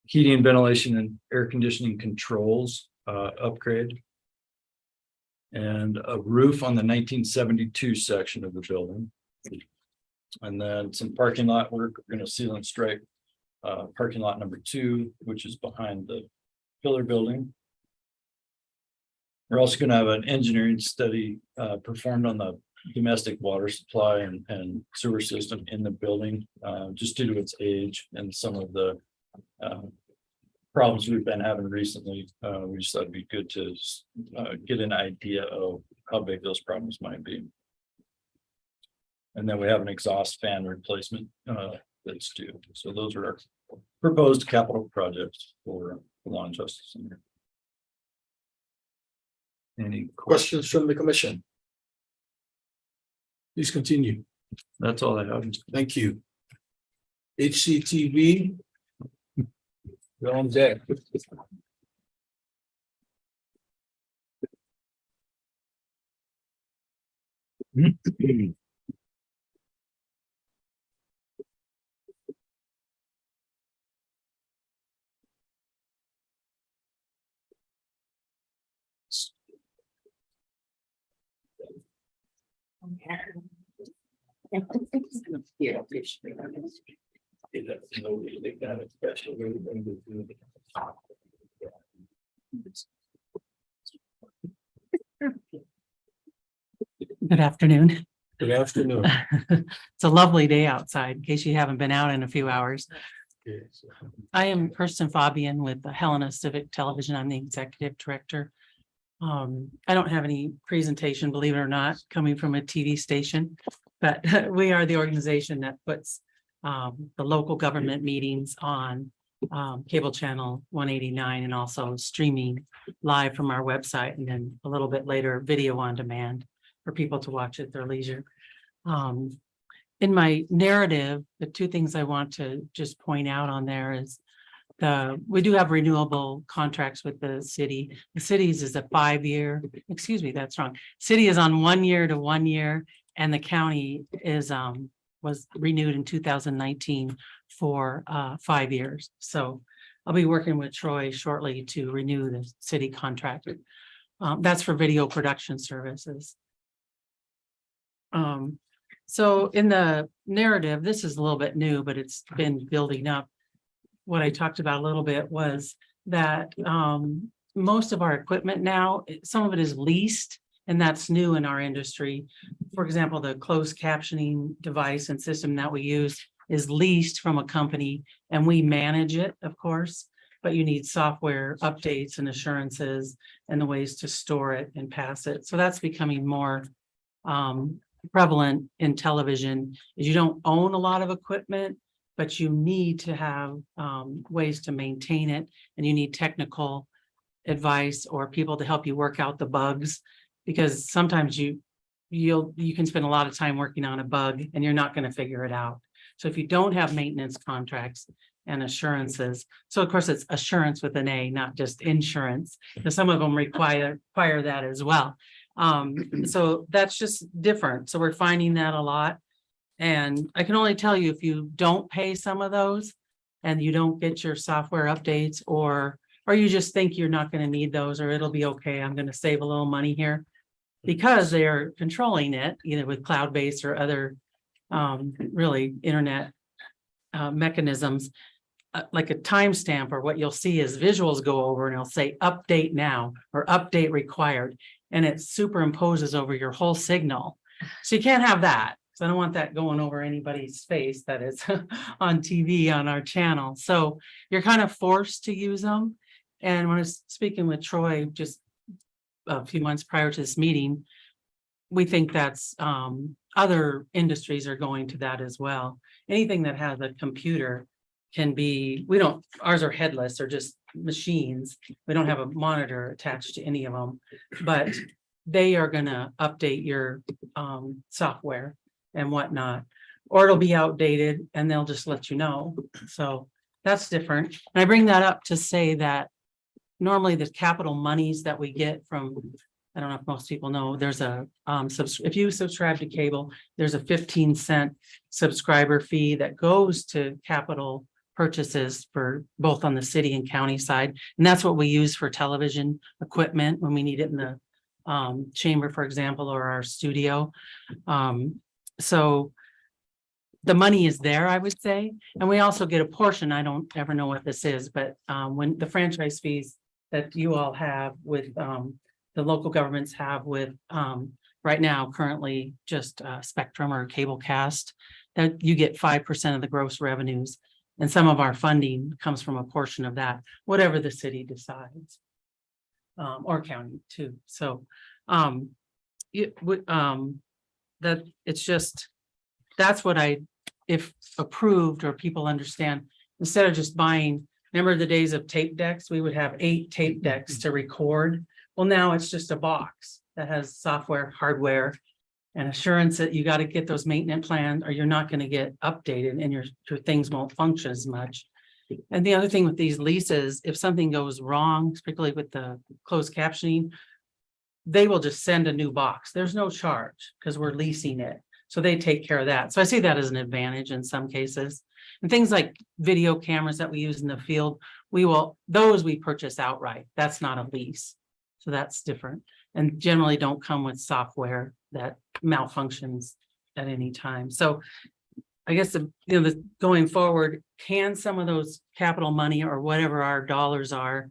Heating, ventilation, and air conditioning controls upgrade. And a roof on the 1972 section of the building. And then some parking lot work. We're going to seal and stripe parking lot number 2, which is behind the Pillar building. We're also going to have an engineering study performed on the domestic water supply and sewer system in the building, just due to its age and some of the problems we've been having recently. We just thought it'd be good to get an idea of how big those problems might be. And then we have an exhaust fan replacement that's due. So those are our proposed capital projects for the Law and Justice Center. Any Questions from the commission? Please continue. That's all I have. Thank you. HCTV. You're on deck. Good afternoon. Good afternoon. It's a lovely day outside, in case you haven't been out in a few hours. I am Kirsten Fabian with the Helena Civic Television. I'm the executive director. I don't have any presentation, believe it or not, coming from a TV station, but we are the organization that puts the local government meetings on cable channel 189 and also streaming live from our website, and then a little bit later video on demand for people to watch at their leisure. In my narrative, the two things I want to just point out on there is we do have renewable contracts with the city. The city's is a 5-year, excuse me, that's wrong. City is on 1 year to 1 year, and the county is was renewed in 2019 for 5 years. So I'll be working with Troy shortly to renew the city contract. That's for video production services. So in the narrative, this is a little bit new, but it's been building up. What I talked about a little bit was that most of our equipment now, some of it is leased, and that's new in our industry. For example, the closed captioning device and system that we use is leased from a company, and we manage it, of course, but you need software updates and assurances and the ways to store it and pass it. So that's becoming more prevalent in television, is you don't own a lot of equipment, but you need to have ways to maintain it, and you need technical advice or people to help you work out the bugs, because sometimes you can spend a lot of time working on a bug and you're not going to figure it out. So if you don't have maintenance contracts and assurances, so of course it's assurance with an A, not just insurance, because some of them require that as well. So that's just different. So we're finding that a lot. And I can only tell you, if you don't pay some of those and you don't get your software updates, or you just think you're not going to need those, or it'll be okay, I'm going to save a little money here, because they're controlling it either with cloud-based or other really internet mechanisms, like a timestamp, or what you'll see is visuals go over and it'll say update now or update required, and it superimposes over your whole signal. So you can't have that. So I don't want that going over anybody's face that is on TV on our channel. So you're kind of forced to use them. And when I was speaking with Troy just a few months prior to this meeting, we think that's other industries are going to that as well. Anything that has a computer can be, ours are headless, they're just machines. We don't have a monitor attached to any of them, but they are going to update your software and whatnot, or it'll be outdated and they'll just let you know. So that's different. And I bring that up to say that normally the capital monies that we get from, I don't know if most people know, there's a if you subscribe to cable, there's a 15-cent subscriber fee that goes to capital purchases for both on the city and county side. And that's what we use for television equipment when we need it in the chamber, for example, or our studio. So the money is there, I would say. And we also get a portion, I don't ever know what this is, but when the franchise fees that you all have with the local governments have with right now, currently just Spectrum or Cablecast, that you get 5% of the gross revenues. And some of our funding comes from a portion of that, whatever the city decides. Or county too. So it would that it's just, that's what if approved or people understand, instead of just buying, remember the days of tape decks, we would have 8 tape decks to record. Well, now it's just a box that has software, hardware, and assurance that you got to get those maintenance plans or you're not going to get updated and your things won't function as much. And the other thing with these leases, if something goes wrong, particularly with the closed captioning, they will just send a new box. There's no charge because we're leasing it. So they take care of that. So I see that as an advantage in some cases. And things like video cameras that we use in the field, those we purchase outright. That's not a lease. So that's different. And generally don't come with software that malfunctions at any time. So I guess, going forward, can some of those capital money or whatever our dollars are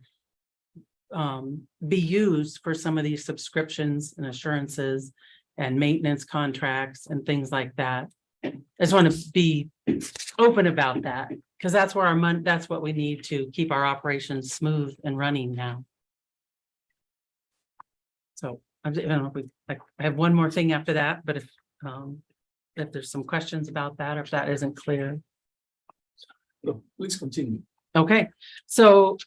be used for some of these subscriptions and assurances and maintenance contracts and things like that? I just want to be open about that because that's where our money, that's what we need to keep our operations smooth and running now. So I don't know if I have one more thing after that, but if there's some questions about that, or if that isn't clear. No, please continue. Okay, so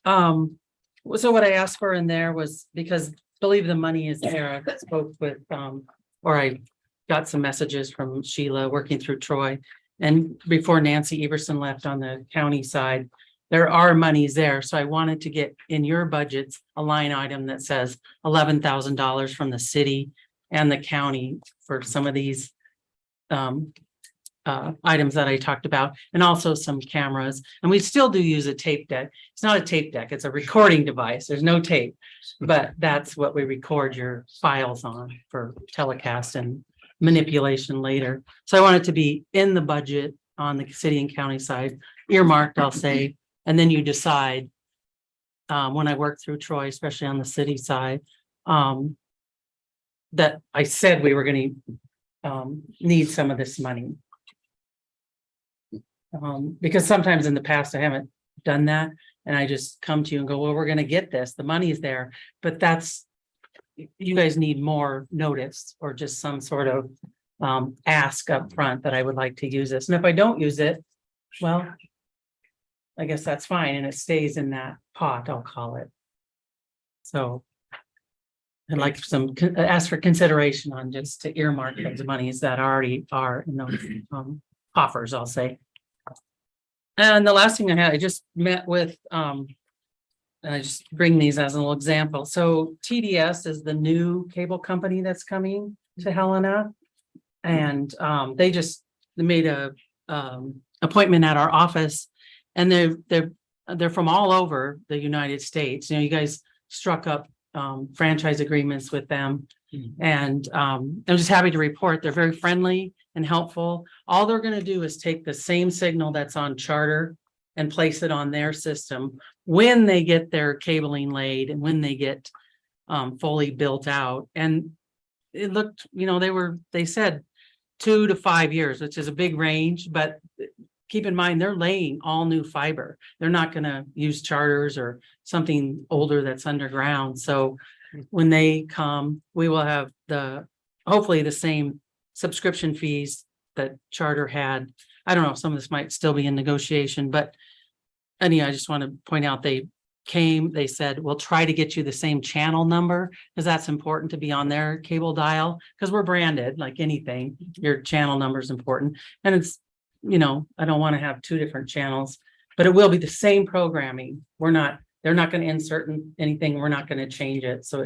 what I asked for in there was, because believe the money is there, I spoke with or I got some messages from Sheila working through Troy. And before Nancy Everson left on the county side, there are monies there. So I wanted to get in your budgets a line item that says $11,000 from the city and the county for some of these items that I talked about, and also some cameras. And we still do use a tape deck. It's not a tape deck, it's a recording device. There's no tape, but that's what we record your files on for telecast and manipulation later. So I want it to be in the budget on the city and county side, earmarked, I'll say, and then you decide when I work through Troy, especially on the city side, that I said we were going to need some of this money. Because sometimes in the past I haven't done that, and I just come to you and go, well, we're going to get this, the money's there, but you guys need more notice or just some sort of ask up front that I would like to use this. And if I don't use it, well, I guess that's fine, and it stays in that pot, I'll call it. So I'd like ask for consideration on just to earmark those monies that already are in those coffers, I'll say. And the last thing I just met with, and I just bring these as an example. So TDS is the new cable company that's coming to Helena. And they made a appointment at our office, and they're from all over the United States. You guys struck up franchise agreements with them. And I'm just happy to report they're very friendly and helpful. All they're going to do is take the same signal that's on Charter and place it on their system when they get their cabling laid and when they get fully built out. And it looked, they said 2 to 5 years, which is a big range, but keep in mind, they're laying all new fiber. They're not going to use Charters or something older that's underground. So when they come, we will have hopefully the same subscription fees that Charter had. I don't know, some of this might still be in negotiation, but anyhow, I just want to point out they said, we'll try to get you the same channel number, because that's important to be on their cable dial, because we're branded like anything. Your channel number is important. And it's, I don't want to have 2 different channels, but it will be the same programming. They're not going to insert anything. We're not going to change it. So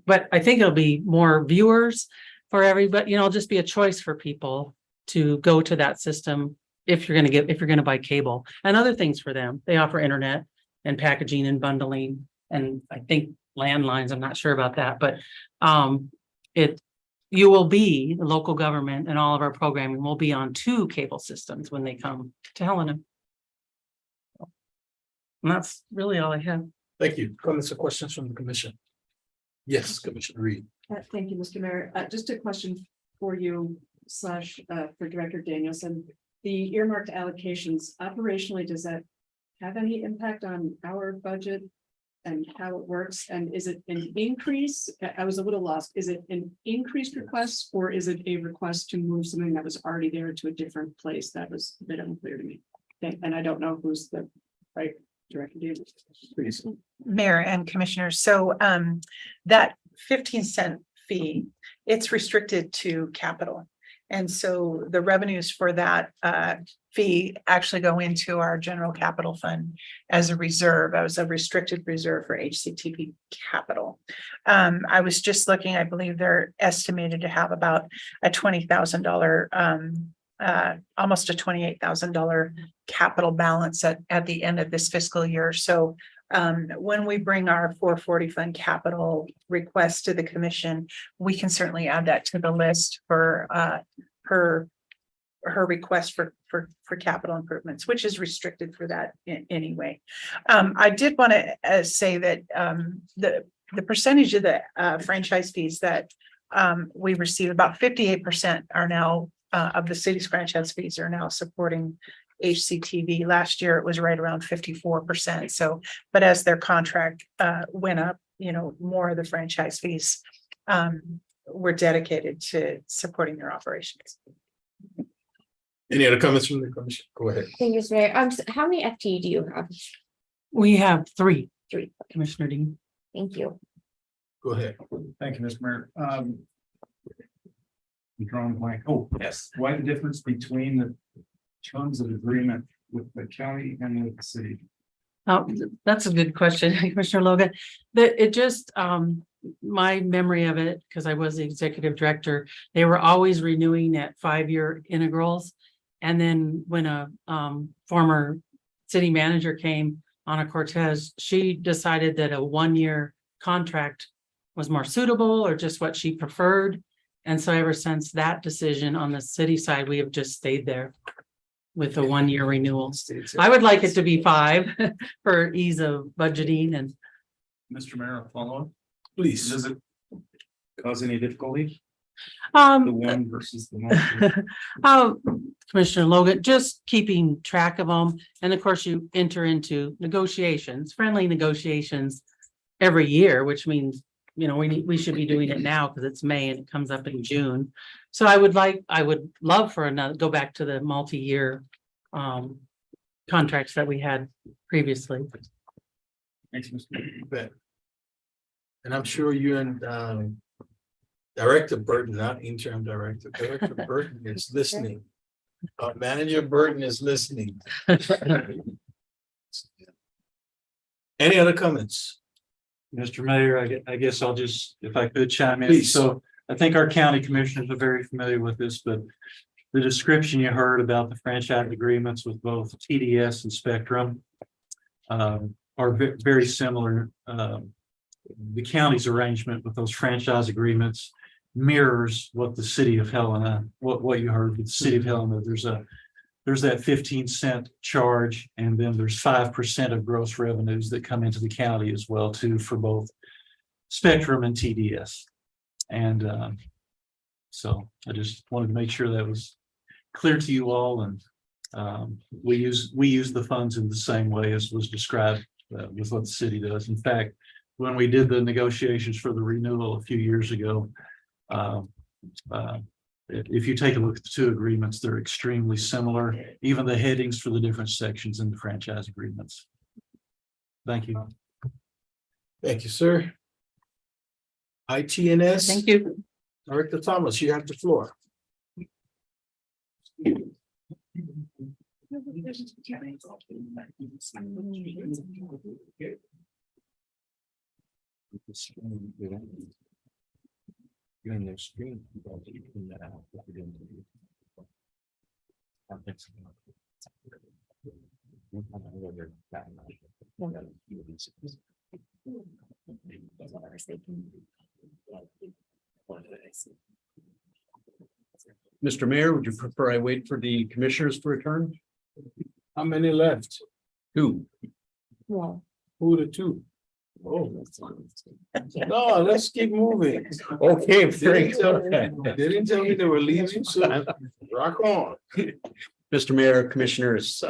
but I think it'll be more viewers for everybody, it'll just be a choice for people to go to that system if you're going to buy cable and other things for them. They offer internet and packaging and bundling, and I think landlines. I'm not sure about that, but you will be the local government, and all of our programming will be on 2 cable systems when they come to Helena. And that's really all I have. Thank you. Comments or questions from the commission? Yes, Commissioner Reed. Thank you, Mr. Mayor. Just a question for you for Director Danielson. The earmarked allocations, operationally, does that have any impact on our budget and how it works? And is it an increase? I was a little lost. Is it an increased request or is it a request to move something that was already there to a different place? That was a bit unclear to me. And I don't know who's the right Director Danielson. Please. Mayor and Commissioners, so that 15-cent fee, it's restricted to capital. And so the revenues for that fee actually go into our general capital fund as a reserve, as a restricted reserve for HCTP capital. I was just looking, I believe they're estimated to have about a $20,000 almost a $28,000 capital balance at the end of this fiscal year. So when we bring our 440 fund capital request to the commission, we can certainly add that to the list for her request for capital improvements, which is restricted for that anyway. I did want to say that the percentage of the franchise fees that we receive, about 58% are now of the city's franchise fees are now supporting HCTV. Last year, it was right around 54%. So, but as their contract went up, more of the franchise fees were dedicated to supporting their operations. Any other comments from the commission? Go ahead. Thank you, Mr. Mayor. How many FTE do you have? We have three, Three. Commissioner Dean. Thank you. Go ahead. Thank you, Mr. Mayor. I'm drawing a blank. Oh, Yes. why the difference between the terms of agreement with the county and with the city? Oh, that's a good question, Commissioner Logan. It just, my memory of it, because I was the executive director, they were always renewing at 5-year integrals. And then when a former city manager came, Ana Cortez, she decided that a 1-year contract was more suitable or just what she preferred. And so ever since that decision on the city side, we have just stayed there with a 1-year renewal. I would like it to be 5 for ease of budgeting and. Mr. Mayor, follow up. Please. Does it cause any difficulty? The one versus the Commissioner Logan, just keeping track of them. And of course, you enter into negotiations, friendly negotiations every year, which means, we should be doing it now because it's May and it comes up in June. So I would love for go back to the multi-year contracts that we had previously. Thanks, Mr. Bet. And I'm sure you and Director Burton, not interim director, Director Burton is listening. Manager Burton is listening. Any other comments? Mr. Mayor, I guess I'll just, if I could chime in. Please. So I think our county commissioners are very familiar with this, but the description you heard about the franchise agreements with both TDS and Spectrum are very similar. The county's arrangement with those franchise agreements mirrors what the city of Helena, what you heard with the city of Helena. There's that 15-cent charge, and then there's 5% of gross revenues that come into the county as well too for both Spectrum and TDS. And so I just wanted to make sure that was clear to you all. And we use the funds in the same way as was described with what the city does. In fact, when we did the negotiations for the renewal a few years ago, if you take a look at the two agreements, they're extremely similar, even the headings for the different sections in the franchise agreements. Thank you. Thank you, sir. ITNS. Thank you. Director Thomas, you have the floor. You're in their screen. You can clean that out. Mr. Mayor, would you prefer I wait for the commissioners to return? How many left? 2. Well, Who are the two? Oh. No, let's keep moving. Okay, very Didn't tell me- good. they didn't tell me they were leaving, so rock on. Mr. Mayor, Commissioners,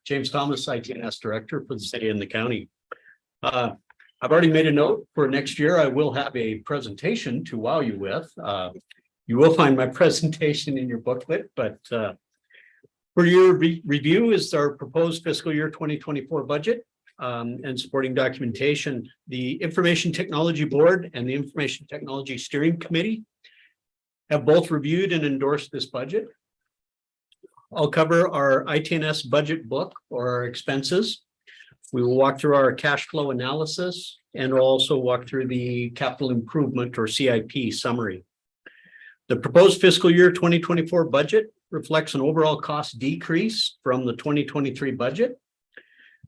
James Thomas, ITNS Director for the city and the county. I've already made a note for next year. I will have a presentation to wow you with. You will find my presentation in your booklet, but for your review is our proposed fiscal year 2024 budget and supporting documentation. The Information Technology Board and the Information Technology Steering Committee have both reviewed and endorsed this budget. I'll cover our ITNS budget book or our expenses. We will walk through our cash flow analysis and we'll also walk through the capital improvement or CIP summary. The proposed fiscal year 2024 budget reflects an overall cost decrease from the 2023 budget.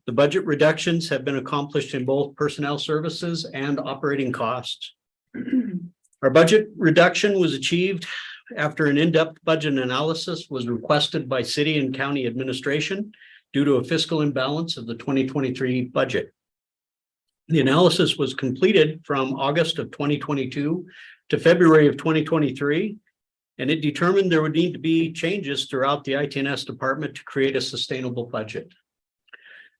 The budget reductions have been accomplished in both personnel services and operating costs. Our budget reduction was achieved after an in-depth budget analysis was requested by city and county administration due to a fiscal imbalance of the 2023 budget. The analysis was completed from August of 2022 to February of 2023, and it determined there would need to be changes throughout the ITNS department to create a sustainable budget.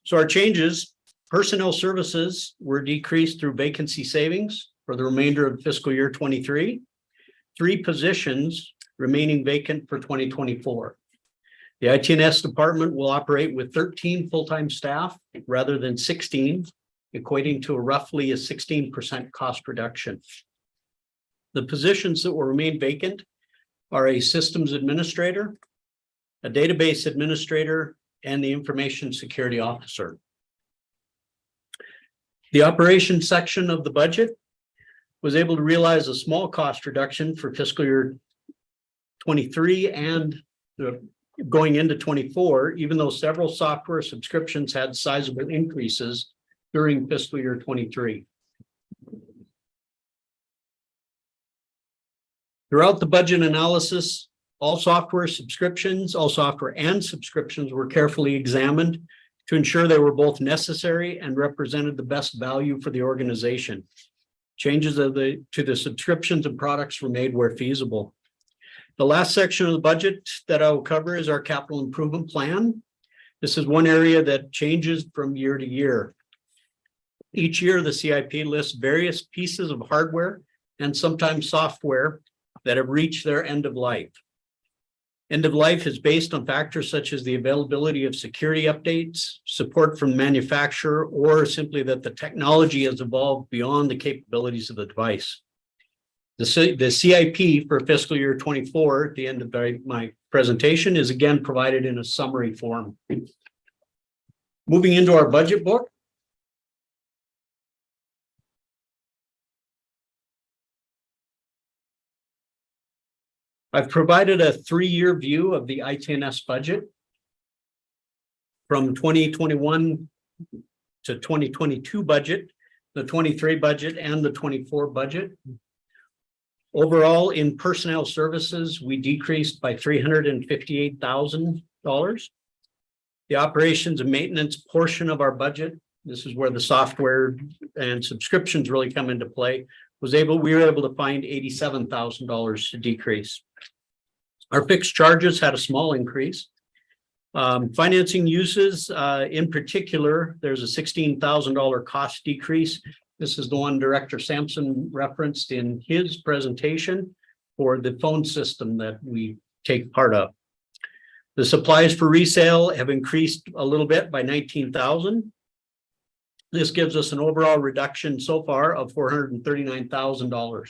So our changes, personnel services were decreased through vacancy savings for the remainder of fiscal year 23. 3 positions remaining vacant for 2024. The ITNS department will operate with 13 full-time staff rather than 16, equating to roughly a 16% cost reduction. The positions that will remain vacant are a systems administrator, a database administrator, and the information security officer. The operations section of the budget was able to realize a small cost reduction for fiscal year 23 and going into 24, even though several software subscriptions had sizable increases during fiscal year 23. Throughout the budget analysis, all software and subscriptions were carefully examined to ensure they were both necessary and represented the best value for the organization. Changes to the subscriptions and products were made where feasible. The last section of the budget that I will cover is our capital improvement plan. This is one area that changes from year to year. Each year, the CIP lists various pieces of hardware and sometimes software that have reached their end of life. End of life is based on factors such as the availability of security updates, support from the manufacturer, or simply that the technology has evolved beyond the capabilities of the device. The CIP for fiscal year 24 at the end of my presentation is again provided in a summary form. Moving into our budget book. I've provided a 3-year view of the ITNS budget from 2021 to 2022 budget, the 23 budget, and the 24 budget. Overall, in personnel services, we decreased by $358,000. The operations and maintenance portion of our budget, this is where the software and subscriptions really come into play, we were able to find $87,000 to decrease. Our fixed charges had a small increase. Financing uses, in particular, there's a $16,000 cost decrease. This is the one Director Sampson referenced in his presentation for the phone system that we take part of. The supplies for resale have increased a little bit by $19,000. This gives us an overall reduction so far of $439,000.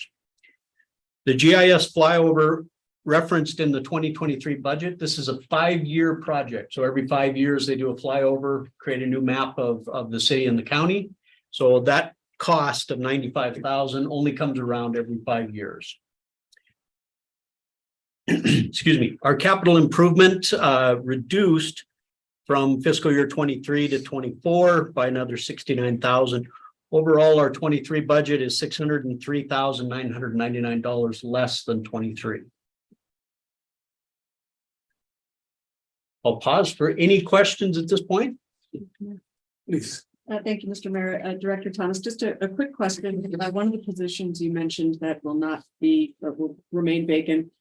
The GIS flyover referenced in the 2023 budget, this is a 5-year project. So every 5 years they do a flyover, create a new map of the city and the county. So that cost of $95,000 only comes around every 5 years. Excuse me. Our capital improvement reduced from fiscal year 23 to 24 by another $69,000. Overall, our 23 budget is $603,999 less than 23. I'll pause for any questions at this point. Please. Thank you, Mr. Mayor. Director Thomas, just a quick question. One of the positions you mentioned that will not be, or will remain vacant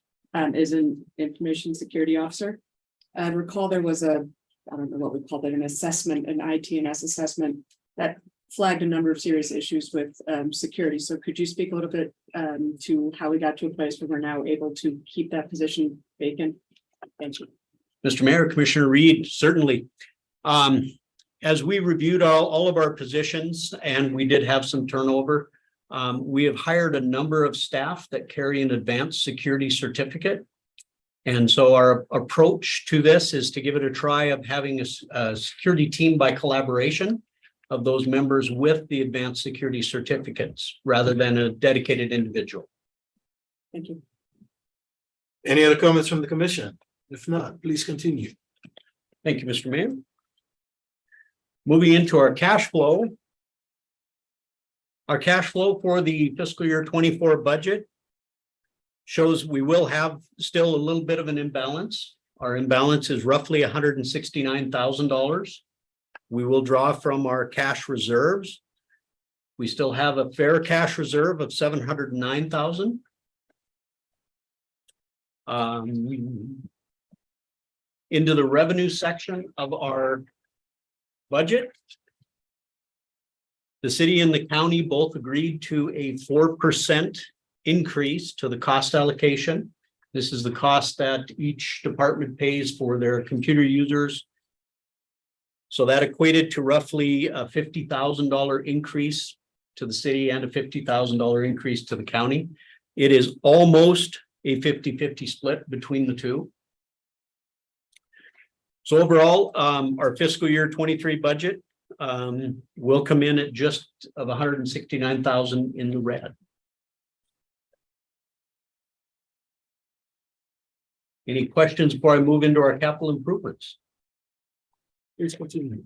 is an information security officer. I recall there was I don't know what we called it, an assessment, an ITNS assessment that flagged a number of serious issues with security. So could you speak a little bit to how we got to a place where we're now able to keep that position vacant? Thank you. Mr. Mayor, Commissioner Reed, certainly. As we reviewed all of our positions and we did have some turnover, we have hired a number of staff that carry an advanced security certificate. And so our approach to this is to give it a try of having a security team by collaboration of those members with the advanced security certificates rather than a dedicated individual. Thank you. Any other comments from the commission? If not, please continue. Thank you, Mr. Mayor. Moving into our cash flow. Our cash flow for the fiscal year 24 budget shows we will have still a little bit of an imbalance. Our imbalance is roughly $169,000. We will draw from our cash reserves. We still have a fair cash reserve of $709,000. Into the revenue section of our budget. The city and the county both agreed to a 4% increase to the cost allocation. This is the cost that each department pays for their computer users. So that equated to roughly a $50,000 increase to the city and a $50,000 increase to the county. It is almost a 50-50 split between the two. So overall, our fiscal year 23 budget will come in at just of 169,000 in the red. Any questions before I move into our capital improvements? Here's what's in here.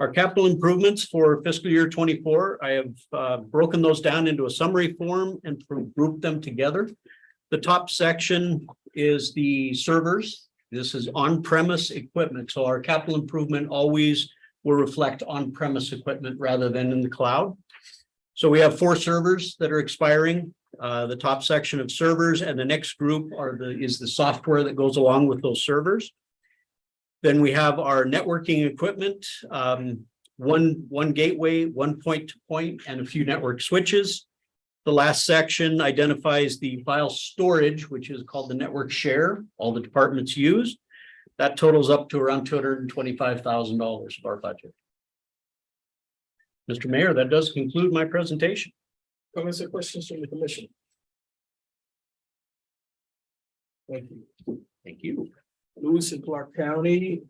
Our capital improvements for fiscal year 24, I have broken those down into a summary form and grouped them together. The top section is the servers. This is on-premise equipment. So our capital improvement always will reflect on-premise equipment rather than in the cloud. So we have 4 servers that are expiring. The top section of servers, and the next group is the software that goes along with those servers. Then we have our networking equipment, one gateway, one point-to-point, and a few network switches. The last section identifies the file storage, which is called the network share, all the departments use. That totals up to around $225,000 of our budget. Mr. Mayor, that does conclude my presentation. Comments or questions from the commission? Thank you. Thank you. Lewis and Clark County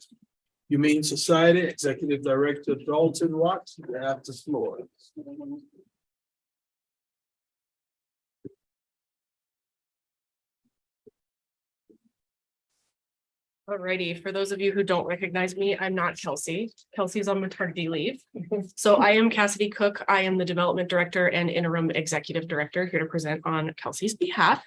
Humane Society Executive Director Dalton Watts, you have the floor. Alrighty, for those of you who don't recognize me, I'm not Kelsey. Kelsey's on maternity leave. So I am Cassidy Cook. I am the Development Director and Interim Executive Director here to present on Kelsey's behalf.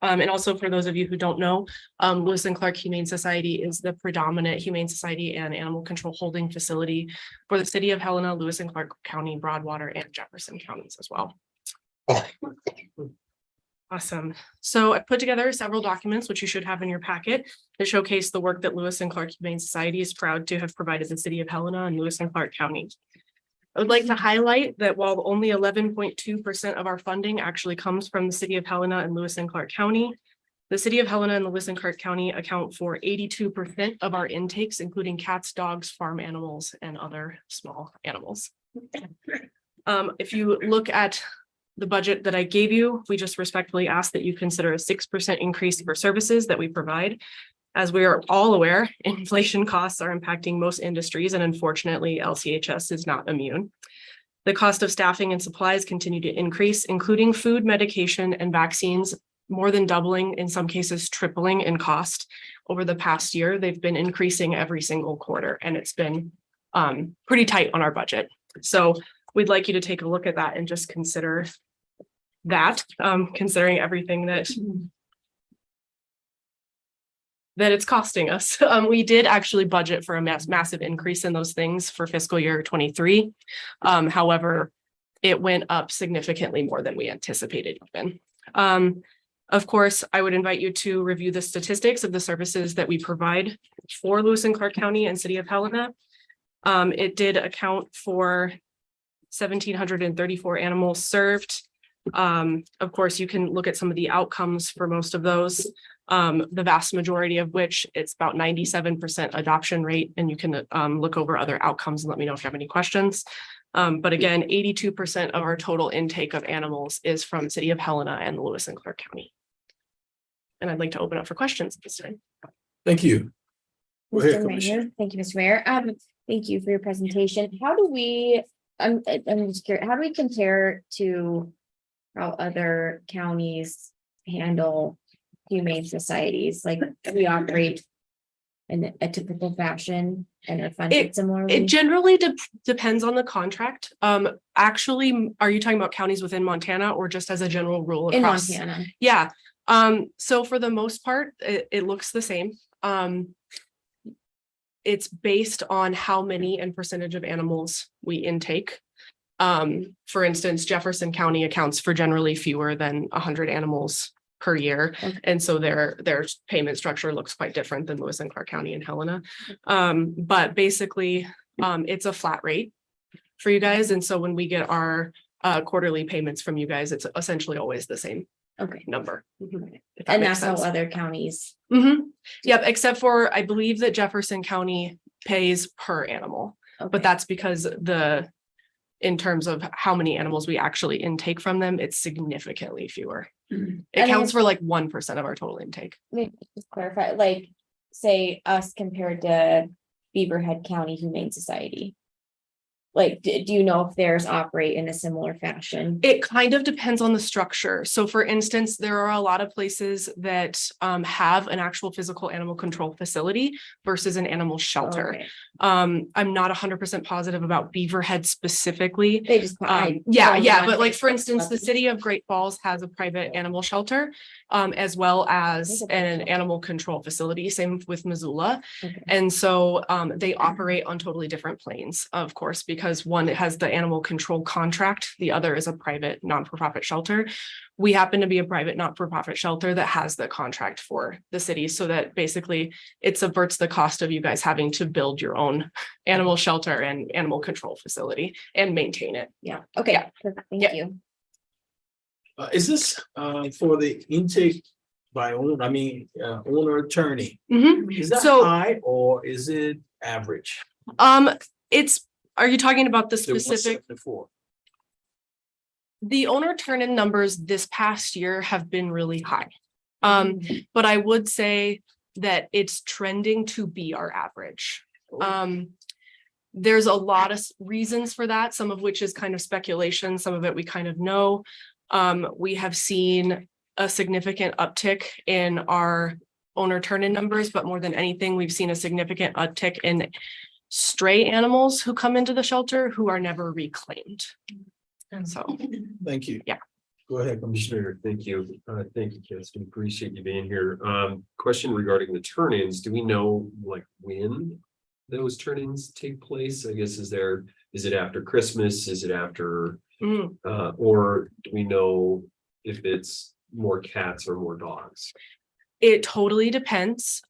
And also for those of you who don't know, Lewis and Clark Humane Society is the predominant humane society and animal control holding facility for the city of Helena, Lewis and Clark County, Broadwater, and Jefferson counties as well. Awesome. So I put together several documents, which you should have in your packet, that showcase the work that Lewis and Clark Humane Society is proud to have provided the city of Helena and Lewis and Clark County. I would like to highlight that while only 11.2% of our funding actually comes from the city of Helena and Lewis and Clark County, the city of Helena and Lewis and Clark County account for 82% of our intakes, including cats, dogs, farm animals, and other small animals. If you look at the budget that I gave you, we just respectfully ask that you consider a 6% increase for services that we provide. As we are all aware, inflation costs are impacting most industries, and unfortunately, LCHS is not immune. The cost of staffing and supplies continue to increase, including food, medication, and vaccines, more than doubling, in some cases tripling in cost over the past year. They've been increasing every single quarter, and it's been pretty tight on our budget. So we'd like you to take a look at that and just consider that, considering everything that that it's costing us. We did actually budget for a massive increase in those things for fiscal year 23. However, it went up significantly more than we anticipated even. Of course, I would invite you to review the statistics of the services that we provide for Lewis and Clark County and City of Helena. It did account for 1,734 animals served. Of course, you can look at some of the outcomes for most of those. The vast majority of which it's about 97% adoption rate, and you can look over other outcomes and let me know if you have any questions. But again, 82% of our total intake of animals is from City of Helena and Lewis and Clark County. And I'd like to open up for questions this time. Thank you. Go ahead, Mr. Commissioner. Mayor, thank you, Mr. Mayor. Thank you for your presentation. How do we, I'm just curious, how do we compare to how other counties handle humane societies? Like, we operate in a typical fashion and are funded similarly? It generally depends on the contract. Actually, are you talking about counties within Montana or just as a general rule In across? Montana. Yeah. So for the most part, it looks the same. It's based on how many and percentage of animals we intake. For instance, Jefferson County accounts for generally fewer than 100 animals per year. Okay. And so their payment structure looks quite different than Lewis and Clark County and Helena. But basically, it's a flat rate for you guys. And so when we get our quarterly payments from you guys, it's essentially always the same number. If that And makes that's how sense. other counties. Yep, except for, I believe that Jefferson County pays per animal, but that's because in terms of how many animals we actually intake from them, it's significantly fewer. It counts for like 1% of our total intake. Maybe just clarify, like, say us compared to Beaverhead County Humane Society. Like, do you know if theirs operate in a similar fashion? It kind of depends on the structure. So for instance, there are a lot of places that have an actual physical animal control facility versus an animal shelter. Okay. I'm not 100% positive about Beaverhead specifically. They just. Yeah, but like, for instance, the city of Great Falls has a private animal shelter, as well as an animal control facility, same with Missoula. And so they operate on totally different planes, of course, because one has the animal control contract, the other is a private non-for-profit shelter. We happen to be a private not-for-profit shelter that has the contract for the city, so that basically it subverts the cost of you guys having to build your own animal shelter and animal control facility and maintain it. Yeah, okay, perfect, thank you. Is this for the intake by owner, owner attorney? Is that So- high or is it average? Are you talking about the The specific? 174. The owner turn-in numbers this past year have been really high. But I would say that it's trending to be our average. There's a lot of reasons for that, some of which is kind of speculation, some of it we kind of know. We have seen a significant uptick in our owner turn-in numbers, but more than anything, we've seen a significant uptick in stray animals who come into the shelter who are never reclaimed. And so. Thank you. Yeah. Go ahead, Commissioner. Thank you. Thank you, Kirsten. Appreciate you being here. Question regarding the turn-ins. Do we know like when those turn-ins take place? I guess is it after Christmas? Is it after, or do we know if it's more cats or more dogs? It totally depends.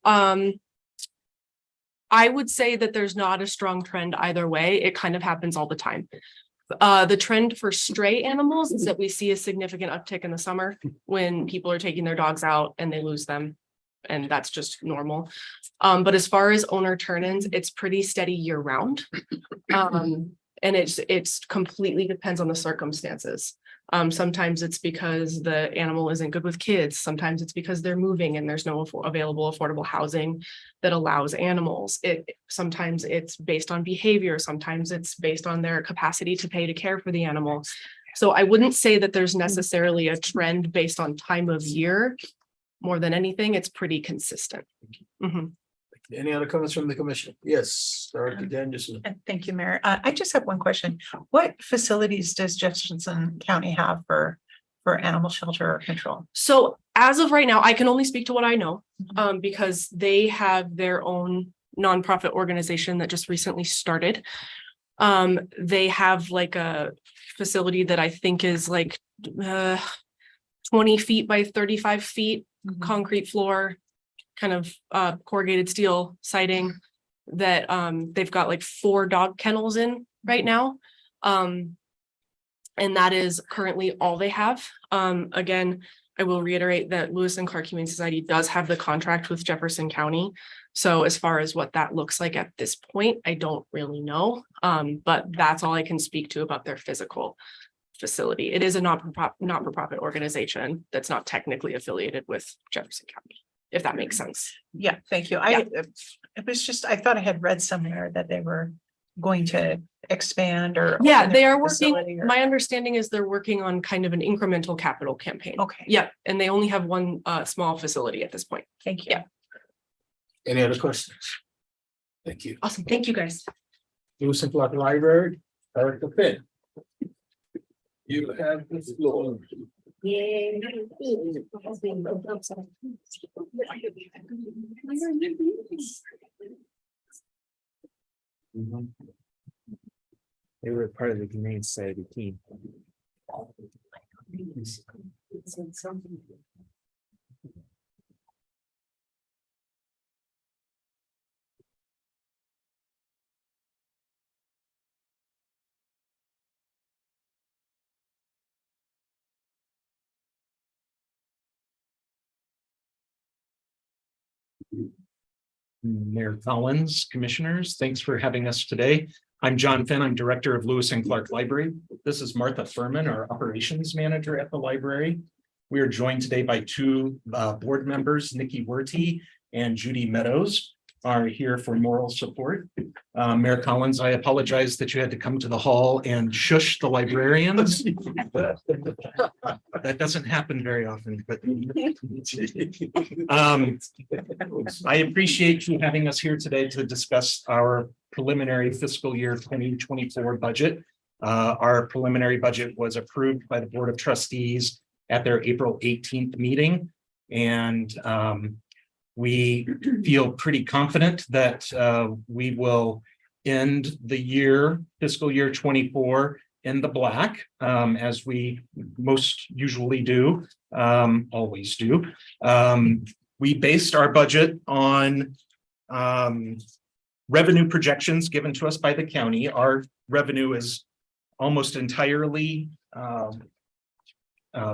I would say that there's not a strong trend either way. It kind of happens all the time. The trend for stray animals is that we see a significant uptick in the summer when people are taking their dogs out and they lose them. And that's just normal. But as far as owner turn-ins, it's pretty steady year round. And it's completely depends on the circumstances. Sometimes it's because the animal isn't good with kids. Sometimes it's because they're moving and there's no available affordable housing that allows animals. Sometimes it's based on behavior. Sometimes it's based on their capacity to pay to care for the animal. So I wouldn't say that there's necessarily a trend based on time of year. More than anything, it's pretty consistent. Any other comments from the commission? Yes, Director Danielson. Thank you, Mayor. I just have one question. What facilities does Jefferson County have for for animal shelter or control? So as of right now, I can only speak to what I know, because they have their own nonprofit organization that just recently started. They have like a facility that I think is like 20 feet by 35 feet, concrete floor, kind of corrugated steel siding that they've got like 4 dog kennels in right now. And that is currently all they have. Again, I will reiterate that Lewis and Clark Humane Society does have the contract with Jefferson County. So as far as what that looks like at this point, I don't really know. But that's all I can speak to about their physical facility. It is a not-for-profit organization that's not technically affiliated with Jefferson County, if that makes sense. Yeah, thank you. It was just, I thought I had read somewhere that they were going to expand or. Yeah, open they a are facility working. or- My understanding is they're working on kind of an incremental capital campaign. Okay. Yep, and they only have one small facility at this point. Thank you. Yeah. Any other questions? Thank you. Awesome. Thank you, guys. Lewis and Clark Library, Erica Finn. You have this floor. They were part of the Humane Society team. Mayor Collins, commissioners, thanks for having us today. I'm John Finn. I'm Director of Lewis and Clark Library. This is Martha Furman, our Operations Manager at the library. We are joined today by 2 board members, Nikki Werty and Judy Meadows, are here for moral support. Mayor Collins, I apologize that you had to come to the hall and shush the librarians. That doesn't happen very often, but I appreciate you having us here today to discuss our preliminary fiscal year 2024 budget. Our preliminary budget was approved by the Board of Trustees at their April 18th meeting. And we feel pretty confident that we will end the year, fiscal year 24, in the black, as we most usually do, always do. We based our budget on revenue projections given to us by the county. Our revenue is almost entirely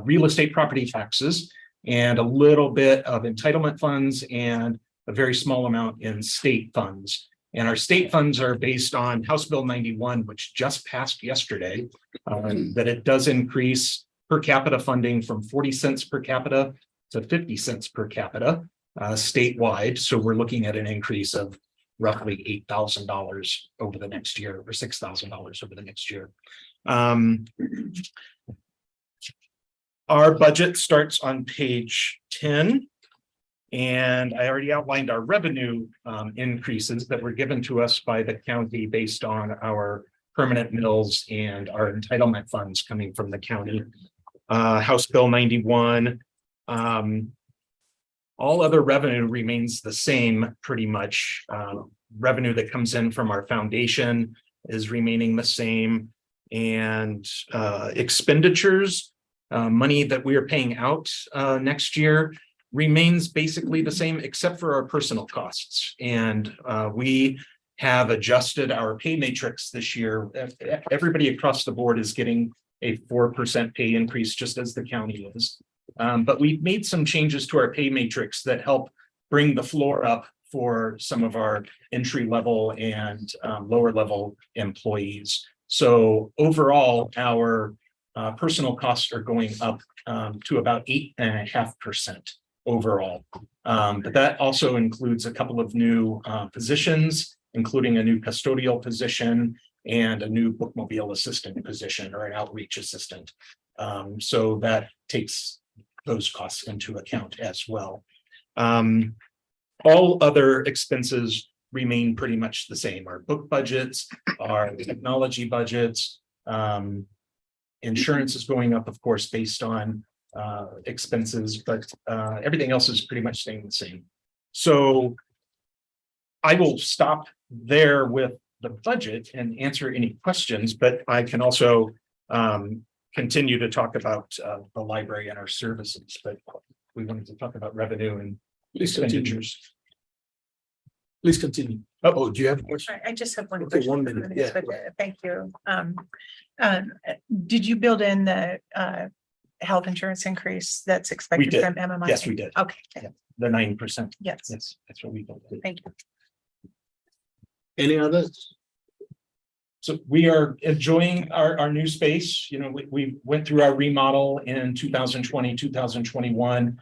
real estate property taxes, and a little bit of entitlement funds and a very small amount in state funds. And our state funds are based on House Bill 91, which just passed yesterday, that it does increase per capita funding from 40 cents per capita to 50 cents per capita statewide. So we're looking at an increase of roughly $8,000 over the next year, or $6,000 over the next year. Our budget starts on page 10. And I already outlined our revenue increases that were given to us by the county based on our permanent mills and our entitlement funds coming from the county. House Bill 91. All other revenue remains the same pretty much. Revenue that comes in from our foundation is remaining the same. And expenditures, money that we are paying out next year, remains basically the same except for our personal costs. And we have adjusted our pay matrix this year. Everybody across the board is getting a 4% pay increase, just as the county is. But we've made some changes to our pay matrix that help bring the floor up for some of our entry level and lower level employees. So overall, our personal costs are going up to about 8.5%. Overall. But that also includes a couple of new positions, including a new custodial position and a new bookmobile assistant position or an outreach assistant. So that takes those costs into account as well. All other expenses remain pretty much the same. Our book budgets, our technology budgets, Insurance is going up, of course, based on expenses, but everything else is pretty much staying the same. So I will stop there with the budget and answer any questions, but I can also continue to talk about the library and our services, but we wanted to talk about revenue and expenditures. Please continue. Oh, do you have a question? I just have one Okay, question. 1 minute, yeah. but, thank you. Did you build in the health insurance increase that's expected did. from MMI? Yes, we did. Okay, The 9%. yes, Yes, that's what we built. thank you. Any others? So we are enjoying our new space. You know, we went through our remodel in 2020, 2021.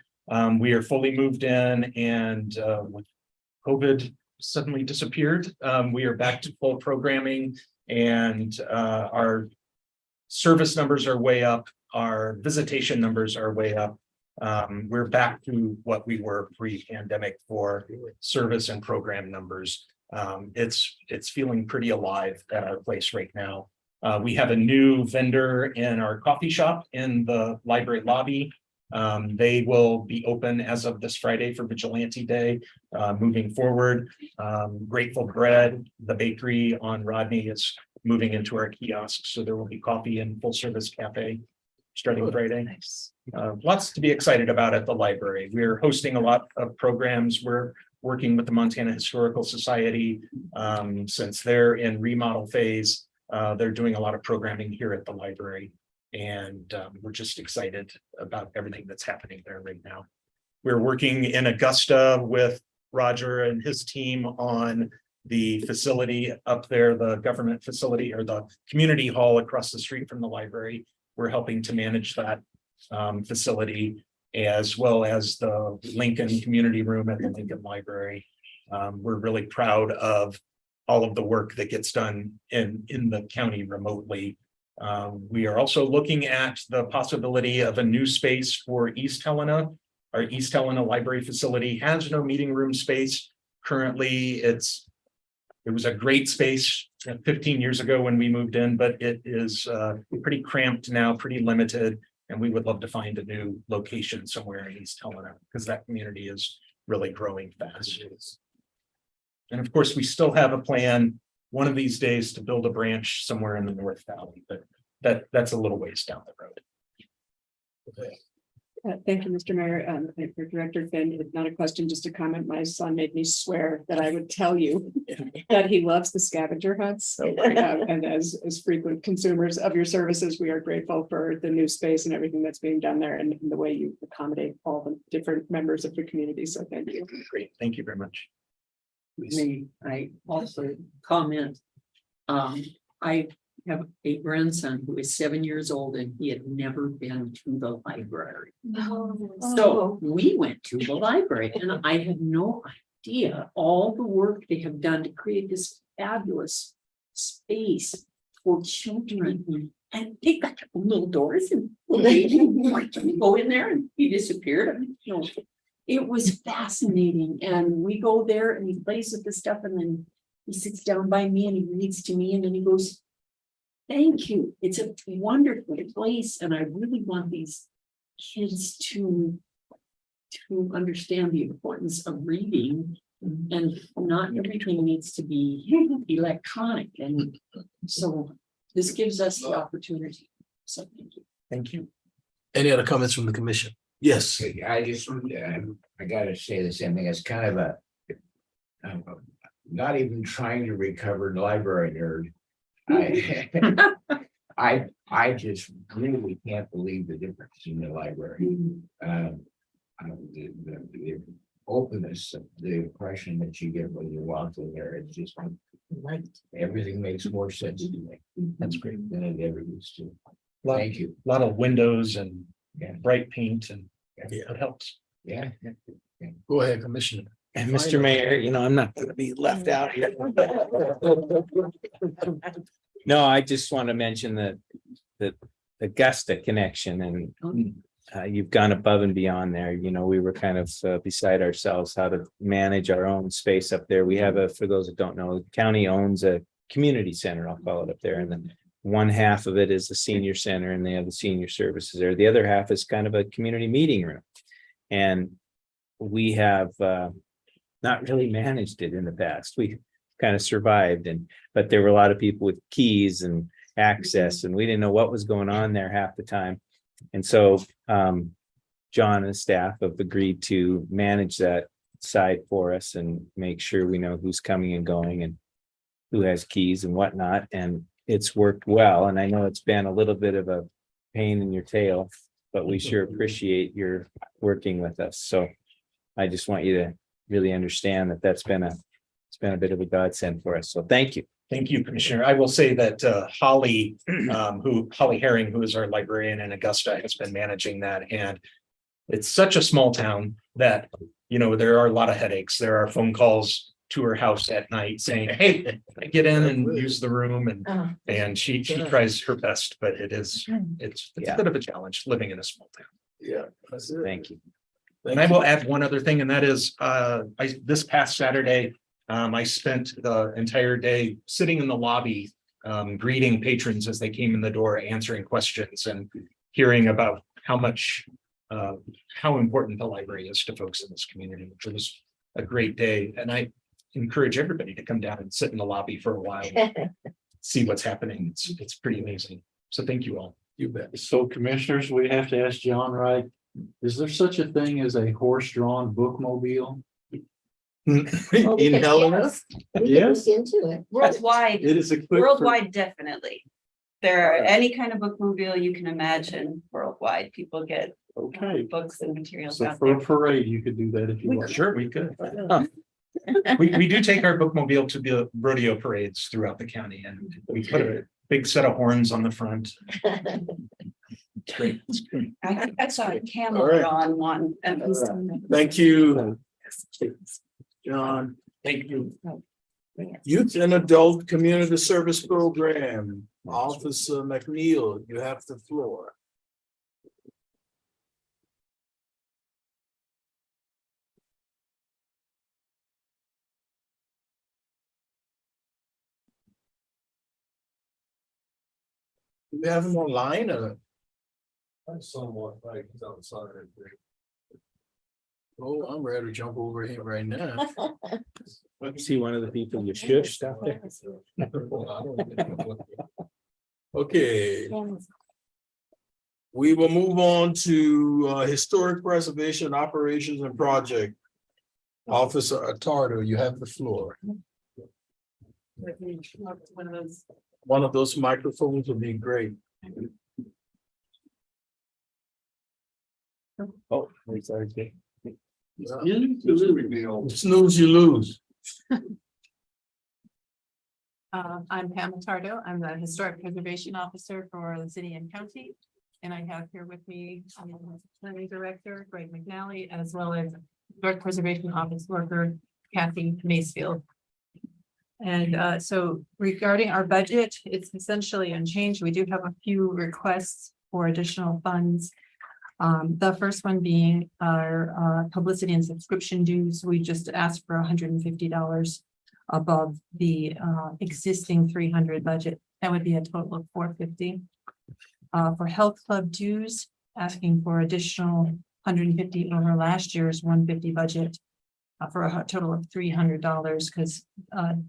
We are fully moved in, and with COVID suddenly disappeared, we are back to full programming, and our service numbers are way up. Our visitation numbers are way up. We're back to what we were pre-pandemic for service and program numbers. It's feeling pretty alive at our place right now. We have a new vendor in our coffee shop in the library lobby. They will be open as of this Friday for Vigilante Day. Moving forward, Grateful Bread, the bakery on Rodney, is moving into our kiosk, so there will be coffee and full service cafe starting Friday. Nice. Lots to be excited about at the library. We're hosting a lot of programs. We're working with the Montana Historical Society. Since they're in remodel phase, they're doing a lot of programming here at the library. And we're just excited about everything that's happening there right now. We're working in Augusta with Roger and his team on the facility up there, the government facility, or the community hall across the street from the library. We're helping to manage that facility, as well as the Lincoln Community Room at the Lincoln Library. We're really proud of all of the work that gets done in the county remotely. We are also looking at the possibility of a new space for East Helena. Our East Helena Library facility has no meeting room space. Currently, it was a great space 15 years ago when we moved in, but it is pretty cramped now, pretty limited. And we would love to find a new location somewhere in East Helena, because that community is really growing fast. And of course, we still have a plan one of these days to build a branch somewhere in the North Valley, but that's a little ways down the road. Thank you, Mr. Mayor. For Director Finn, it's not a question, just a comment. My son made me swear that I would tell you that he loves the scavenger hunts. And as frequent consumers of your services, we are grateful for the new space and everything that's being done there, and the way you accommodate all the different members of the community. So thank you. Great, thank you very much. I also comment, I have a grandson who is 7 years old, and he had never been to the library. So we went to the library, and I had no idea all the work they have done to create this fabulous space for children. And they got little doors, and you go in there, and he disappeared. I mean, you know, it was fascinating. And we go there, and he plays with the stuff, and then he sits down by me and he reads to me, and then he goes, "Thank you. It's a wonderful place." And I really want these kids to understand the importance of reading, and not everything needs to be electronic. And so this gives us the opportunity. So thank you. Thank you. Any other comments from the commission? Yes. I just, I gotta say the same thing. It's kind of not even trying to recover library nerd. I just really can't believe the difference in the library. The openness of the impression that you get when you walk in there, it's just right. Everything makes more sense to me. That's great. Than it ever used to. Lot- Thank you. A lot of windows and Yeah. bright paint, and Yeah. it helps. Yeah. Go ahead, Commissioner. And Mr. Mayor, you know, I'm not gonna be left out here. No, I just want to mention that the Augusta connection, and you've gone above and beyond there. You know, we were kind of beside ourselves how to manage our own space up there. We have for those that don't know, the county owns a community center, I'll call it, up there, and then one half of it is the senior center and they have the senior services there. The other half is kind of a community meeting room. And we have not really managed it in the past. We kind of survived but there were a lot of people with keys and access and we didn't know what was going on there half the time. And so John and staff have agreed to manage that side for us and make sure we know who's coming and going and who has keys and whatnot. And it's worked well. And I know it's been a little bit of a pain in your tail, but we sure appreciate your working with us. So I just want you to really understand that it's been a bit of a godsend for us. So thank you. Thank you, Commissioner. I will say that Holly Herring, who is our librarian in Augusta, has been managing that. And it's such a small town that, there are a lot of headaches. There are phone calls to her house at night saying, hey, get in and use the room. And she tries her best, but it's a bit of a challenge living in a small town. Yeah. Thank you. And I will add one other thing, and that is, this past Saturday, I spent the entire day sitting in the lobby, greeting patrons as they came in the door, answering questions and hearing about how important the library is to folks in this community. It was a great day, and I encourage everybody to come down and sit in the lobby for a while, and see what's happening. It's pretty amazing. So thank you all. You bet. So commissioners, we have to ask John, right? Is there such a thing as a horse-drawn bookmobile? In Helena? Yes. Into it. Worldwide, It is equipped. worldwide, definitely. There are any kind of bookmobile you can imagine worldwide. People get Okay. books and materials So out for a there. parade, you could do that if you want. Sure, we could. We do take our bookmobile to the rodeo parades throughout the county, and we put a big set of horns on the front. It's great. It's great. I think I saw a camel All right. on one. And it was- Thank you, John. Thank you. Youth and Adult Community Service Program, Officer McNeil, you have the floor. Do we have him online or? I'm somewhat like outside. Oh, I'm ready to jump over him right now. See one of the people you shushed out there. Okay. We will move on to Historic Preservation Operations and Project. Officer Attardo, you have the floor. One of those. One of those microphones would be great. Oh, sorry. Snooze, you lose. I'm Pam Tardo. I'm the Historic Preservation Officer for the city and county. And I have here with me, Planning Director Greg McNally, as well as Historic Preservation Office Worker Kathy Macefield. And so regarding our budget, it's essentially unchanged. We do have a few requests for additional funds. The first one being our publicity and subscription dues. We just asked for $150 above the existing 300 budget. That would be a total of $450. For health club dues, asking for additional $150 over last year's $150 budget. For a total of $300, because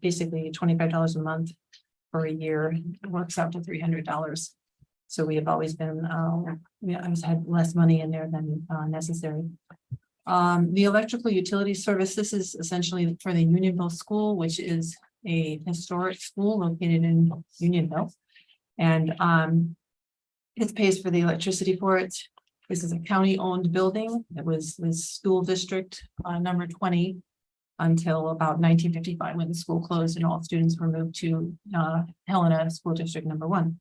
basically $25 a month for a year works out to $300. So we have always been, I always had less money in there than necessary. The electrical utility service, this is essentially for the Unionville School, which is a historic school located in Unionville. And it pays for the electricity for it. This is a county-owned building. It was the school district number 20 until about 1955, when the school closed and all students were moved to Helena School District number 1.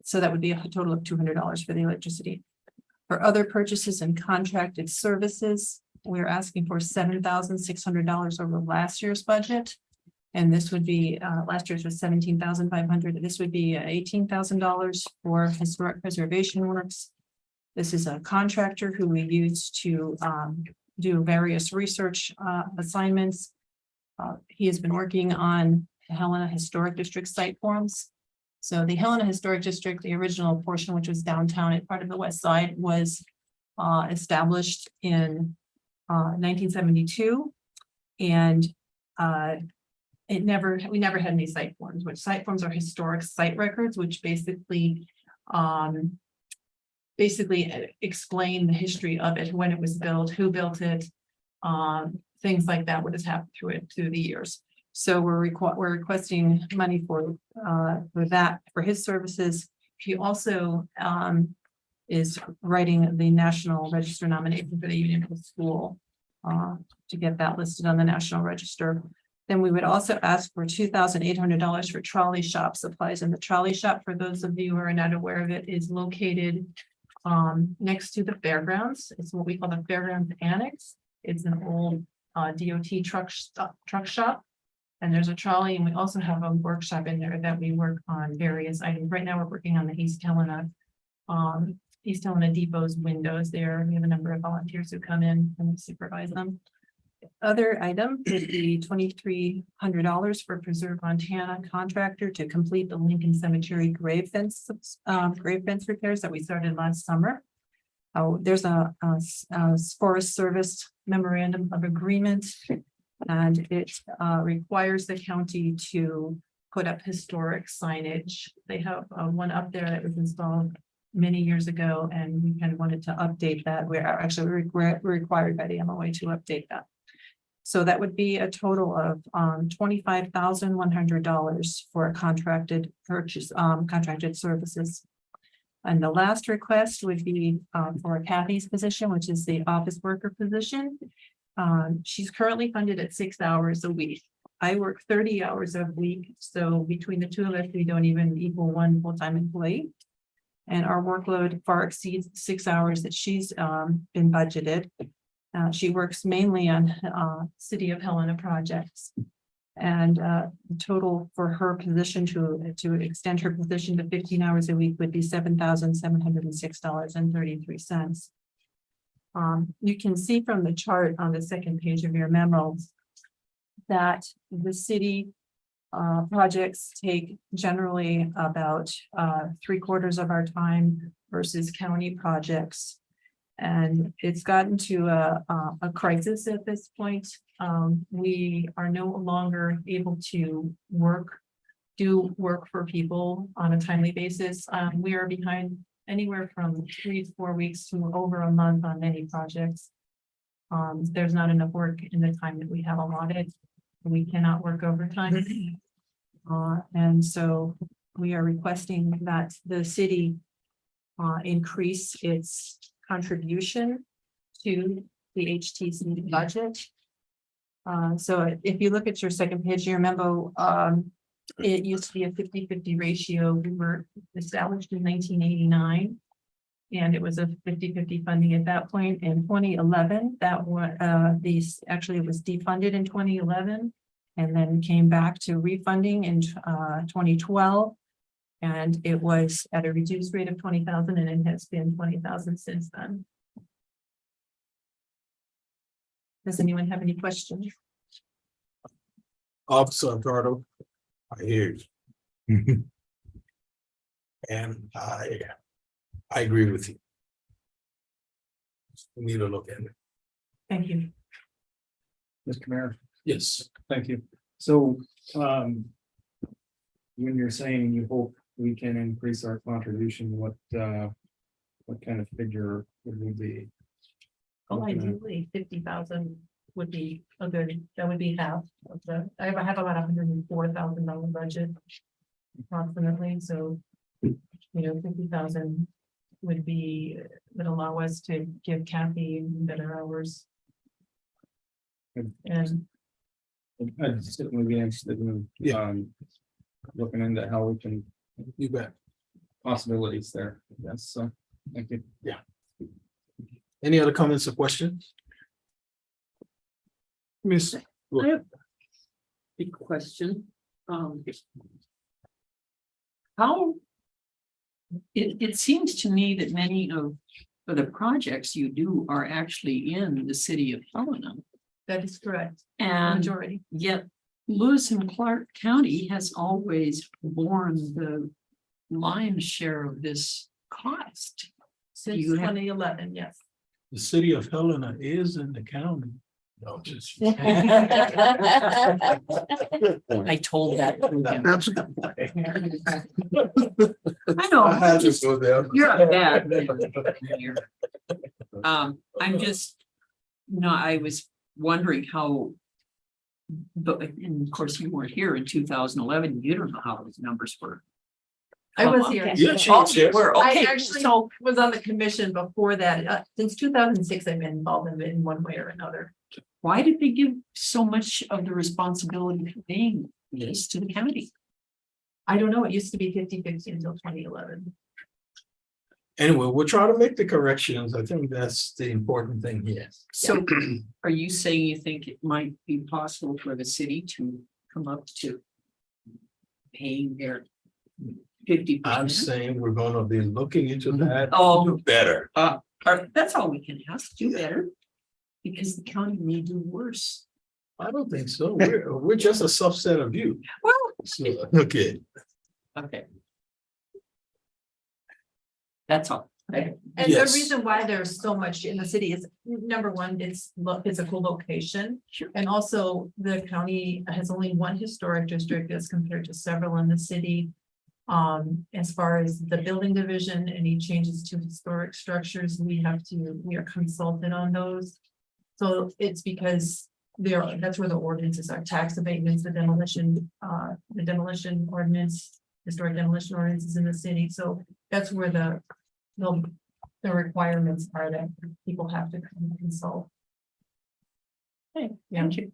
So that would be a total of $200 for the electricity. For other purchases and contracted services, we're asking for $7,600 over last year's budget. And this would be, last year's was $17,500. This would be $18,000 for historic preservation works. This is a contractor who we use to do various research assignments. He has been working on Helena Historic District site forms. So the Helena Historic District, the original portion, which was downtown and part of the west side, was established in 1972. And we never had any site forms, which site forms are historic site records, which basically explain the history of it, when it was built, who built it, things like that, what has happened through the years. So we're requesting money for that, for his services. He also is writing the National Register nomination for the Union Middle School to get that listed on the National Register. Then we would also ask for $2,800 for trolley shop supplies. And the trolley shop, for those of you who are not aware of it, is located next to the fairgrounds. It's what we call the Fairgrounds Annex. It's an old DOT truck shop. And there's a trolley, and we also have a workshop in there that we work on various items. Right now, we're working on the East Helena Depot's windows there. We have a number of volunteers who come in and supervise them. Other item is the $2,300 for Preserve Montana contractor to complete the Lincoln Cemetery grave fence repairs that we started last summer. There's a Forest Service memorandum of agreement, and it requires the county to put up historic signage. They have one up there that was installed many years ago, and we kind of wanted to update that. We're required by the MOA to update that. So that would be a total of $25,100 for a contracted purchase, contracted services. And the last request would be for Kathy's position, which is the office worker position. She's currently funded at 6 hours a week. I work 30 hours a week. So between the two of us, we don't even equal one full-time employee. And our workload far exceeds 6 hours that she's been budgeted. She works mainly on City of Helena projects. And the total for her position to extend her position to 15 hours a week would be $7,706.33. You can see from the chart on the second page of your memo that the city projects take generally about 3/4 of our time versus county projects. And it's gotten to a crisis at this point. We are no longer able to do work for people on a timely basis. We are behind anywhere from 3 to 4 weeks to over a month on many projects. There's not enough work in the time that we have allotted. We cannot work overtime. And so we are requesting that the city increase its contribution to the HTC budget. So if you look at your second page of your memo, it used to be a 50-50 ratio. We were established in 1989. And it was a 50-50 funding at that point. In 2011, that was actually it was defunded in 2011 and then came back to refunding in 2012. And it was at a reduced rate of 20,000, and it has been 20,000 since then. Does anyone have any questions? Officer Ricardo, I hear you. And I agree with you. We need to look at it. Thank you. Mr. Mayor, Yes. thank you. So, when you're saying you hope we can increase our contribution, what kind of figure would we be? Well, ideally, 50,000 would be that would be half of I have about $104,000 budget approximately, so, 50,000 would allow us to give Kathy better hours. And I'd certainly be interested in, looking into how we can. You bet. Possibilities there, yes, so, thank you. Yeah. Any other comments or questions? Miss, I have a big question. How? It seems to me that many of the projects you do are actually in the city of Helena. that is correct. And Majority. yet Lewis and Clark County has always borne the lion's share of this cost. Since You have- 2011, yes. The city of Helena is in the county. No, just. I told that. to him. That's a good point. I know. I had to go there. You're a bad man. I'm just, I was wondering how. But, and of course, you weren't here in 2011. You don't know how those numbers were. I was here. Yeah, she Oh, was here. we're I okay, actually so was on the commission before that. Since 2006, I've been involved in it in one way or another. why did they give so much of the responsibility for paying this to the county? I don't know. It used to be 50-50 until 2011. Anyway, we'll try to make the corrections. I think that's the important thing here. So are you saying you think it might be possible for the city to come up to paying their 50%? I'm saying we're gonna be looking into that. Oh. Better. That's all we can ask, do better. Because the county may do worse. I don't think so. We're just a subset of you. Well, So, okay. okay. That's all. And Yes. the reason why there's so much in the city is, number one, it's physical location. And also the county has only one historic district as compared to several in the city. As far as the building division, any changes to historic structures, we are consulted on those. So it's because that's where the ordinances are, tax abatements, the demolition ordinance, historic demolition ordinances in the city. So that's where the requirements are that people have to come and consult. Okay, yeah. Okay.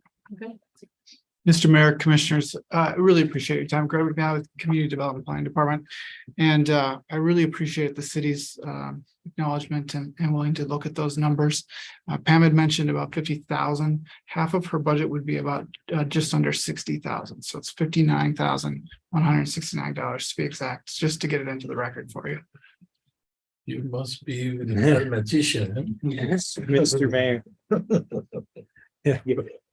Mr. Mayor, Commissioners, I really appreciate your time. Greg McNally with Community Development Planning Department. And I really appreciate the city's acknowledgement and willing to look at those numbers. Pam had mentioned about 50,000. Half of her budget would be about just under 60,000. So it's $59,169 to be exact, just to get it into the record for you. You must be the mathematician. Yes, Mr. Mayor.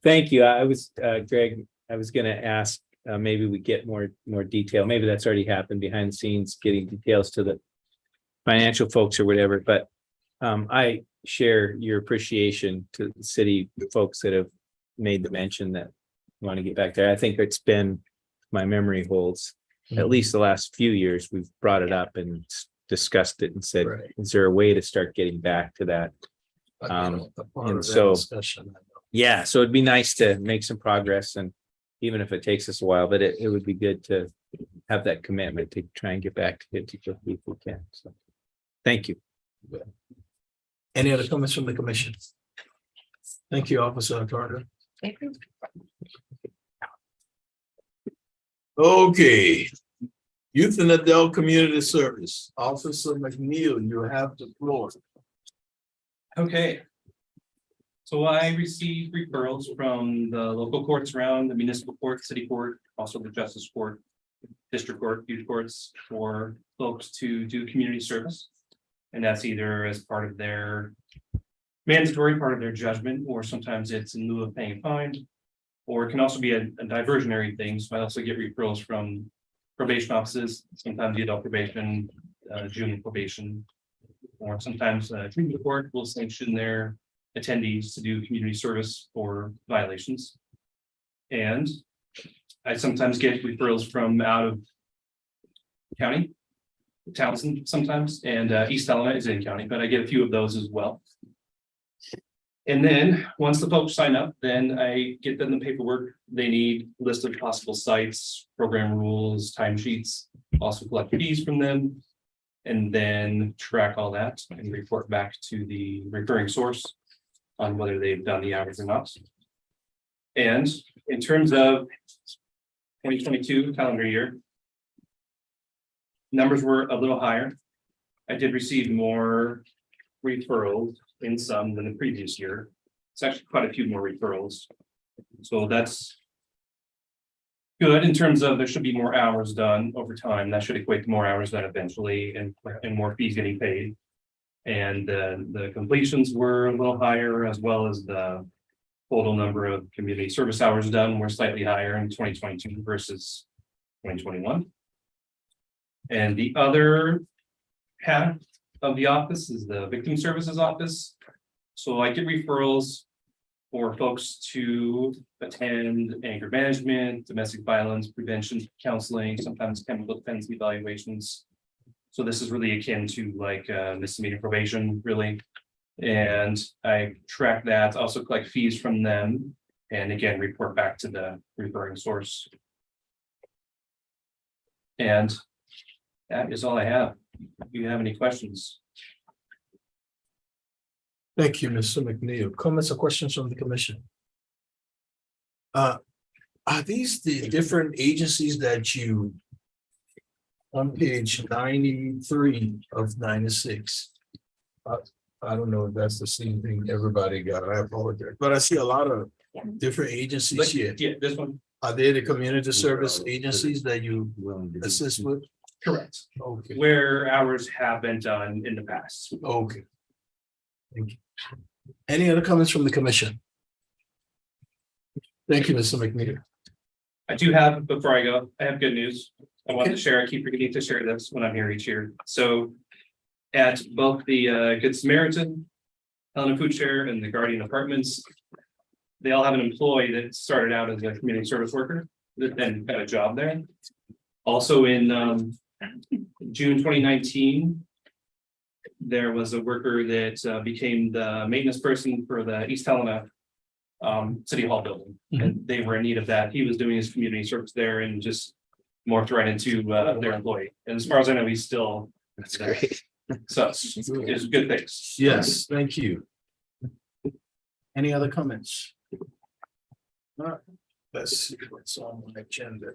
Thank you. I was, Greg, I was gonna ask, maybe we get more detail. Maybe that's already happened behind the scenes, getting details to the financial folks or whatever, but I share your appreciation to the city folks that have made the mention that want to get back there. I think it's been, my memory holds, at least the last few years, we've brought it up and discussed it and said, Right. is there a way to start getting back to that? And so, yeah, so it'd be nice to make some progress, and even if it takes us a while, but it would be good to have that commitment to try and get back to 50 if we can. So, thank you. Any other comments from the commission? Thank you, Officer Carter. Thank you. Okay. Youth and Adult Community Service, Officer McNeil, you have the floor. Okay. So I received referrals from the local courts around the municipal court, city court, also the justice court, district court, youth courts, for folks to do community service. And that's either as part of their mandatory part of their judgment, or sometimes it's in lieu of paying a fine. Or it can also be a diversionary thing. So I also get referrals from probation offices, sometimes the adult probation, juvenile probation. Or sometimes treatment court will sanction their attendees to do community service for violations. And I sometimes get referrals from out of county, Townsend sometimes, and East Helena is in county, but I get a few of those as well. And then once the folks sign up, then I get them the paperwork they need, list of possible sites, program rules, timesheets, also collect fees from them. And then track all that and report back to the referring source on whether they've done the hours or not. And in terms of 2022 calendar year, numbers were a little higher. I did receive more referrals in some than the previous year. It's actually quite a few more referrals. So that's good in terms of there should be more hours done over time. That should equate to more hours done eventually and more fees getting paid. And the completions were a little higher, as well as the total number of community service hours done were slightly higher in 2022 versus 2021. And the other half of the office is the victim services office. So I get referrals for folks to attend anger management, domestic violence prevention, counseling, sometimes chemical defense evaluations. So this is really akin to like misdemeanor probation, really. And I track that, also collect fees from them, and again, report back to the referring source. And that is all I have. If you have any questions? Thank you, Mr. McNeil. Comments or questions from the commission? Are these the different agencies that you on page 93 of 96? I don't know if that's the same thing everybody got. I apologize, but I see a lot of different agencies here. Yeah, this one. Are they the community service agencies that you assist with? Correct. Okay, Where hours have been done in the past. okay. Thank you. Any other comments from the commission? Thank you, Mr. McNeil. I do have, before I go, I have good news. I want to share, I keep forgetting to share this when I'm here each year. So at both the Good Samaritan, Helena Food Share, and the Guardian Apartments, they all have an employee that started out as a community service worker, that then got a job there. Also in June 2019, there was a worker that became the maintenance person for the East Helena City Hall building, and they were in need of that. He was doing his community service there and just morphed right into their employee. And as far as I know, he's still. That's great. So it's good things. Yes, thank you. Any other comments? All right, let's see what's on the agenda.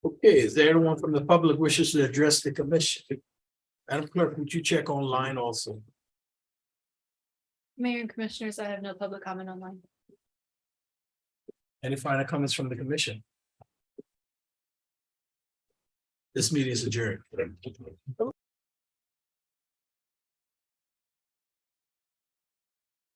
Okay, is there anyone from the public wishes to address the commission? Madam Clerk, would you check online also? Mayor and Commissioners, I have no public comment online. Any final comments from the commission? This meeting is adjourned.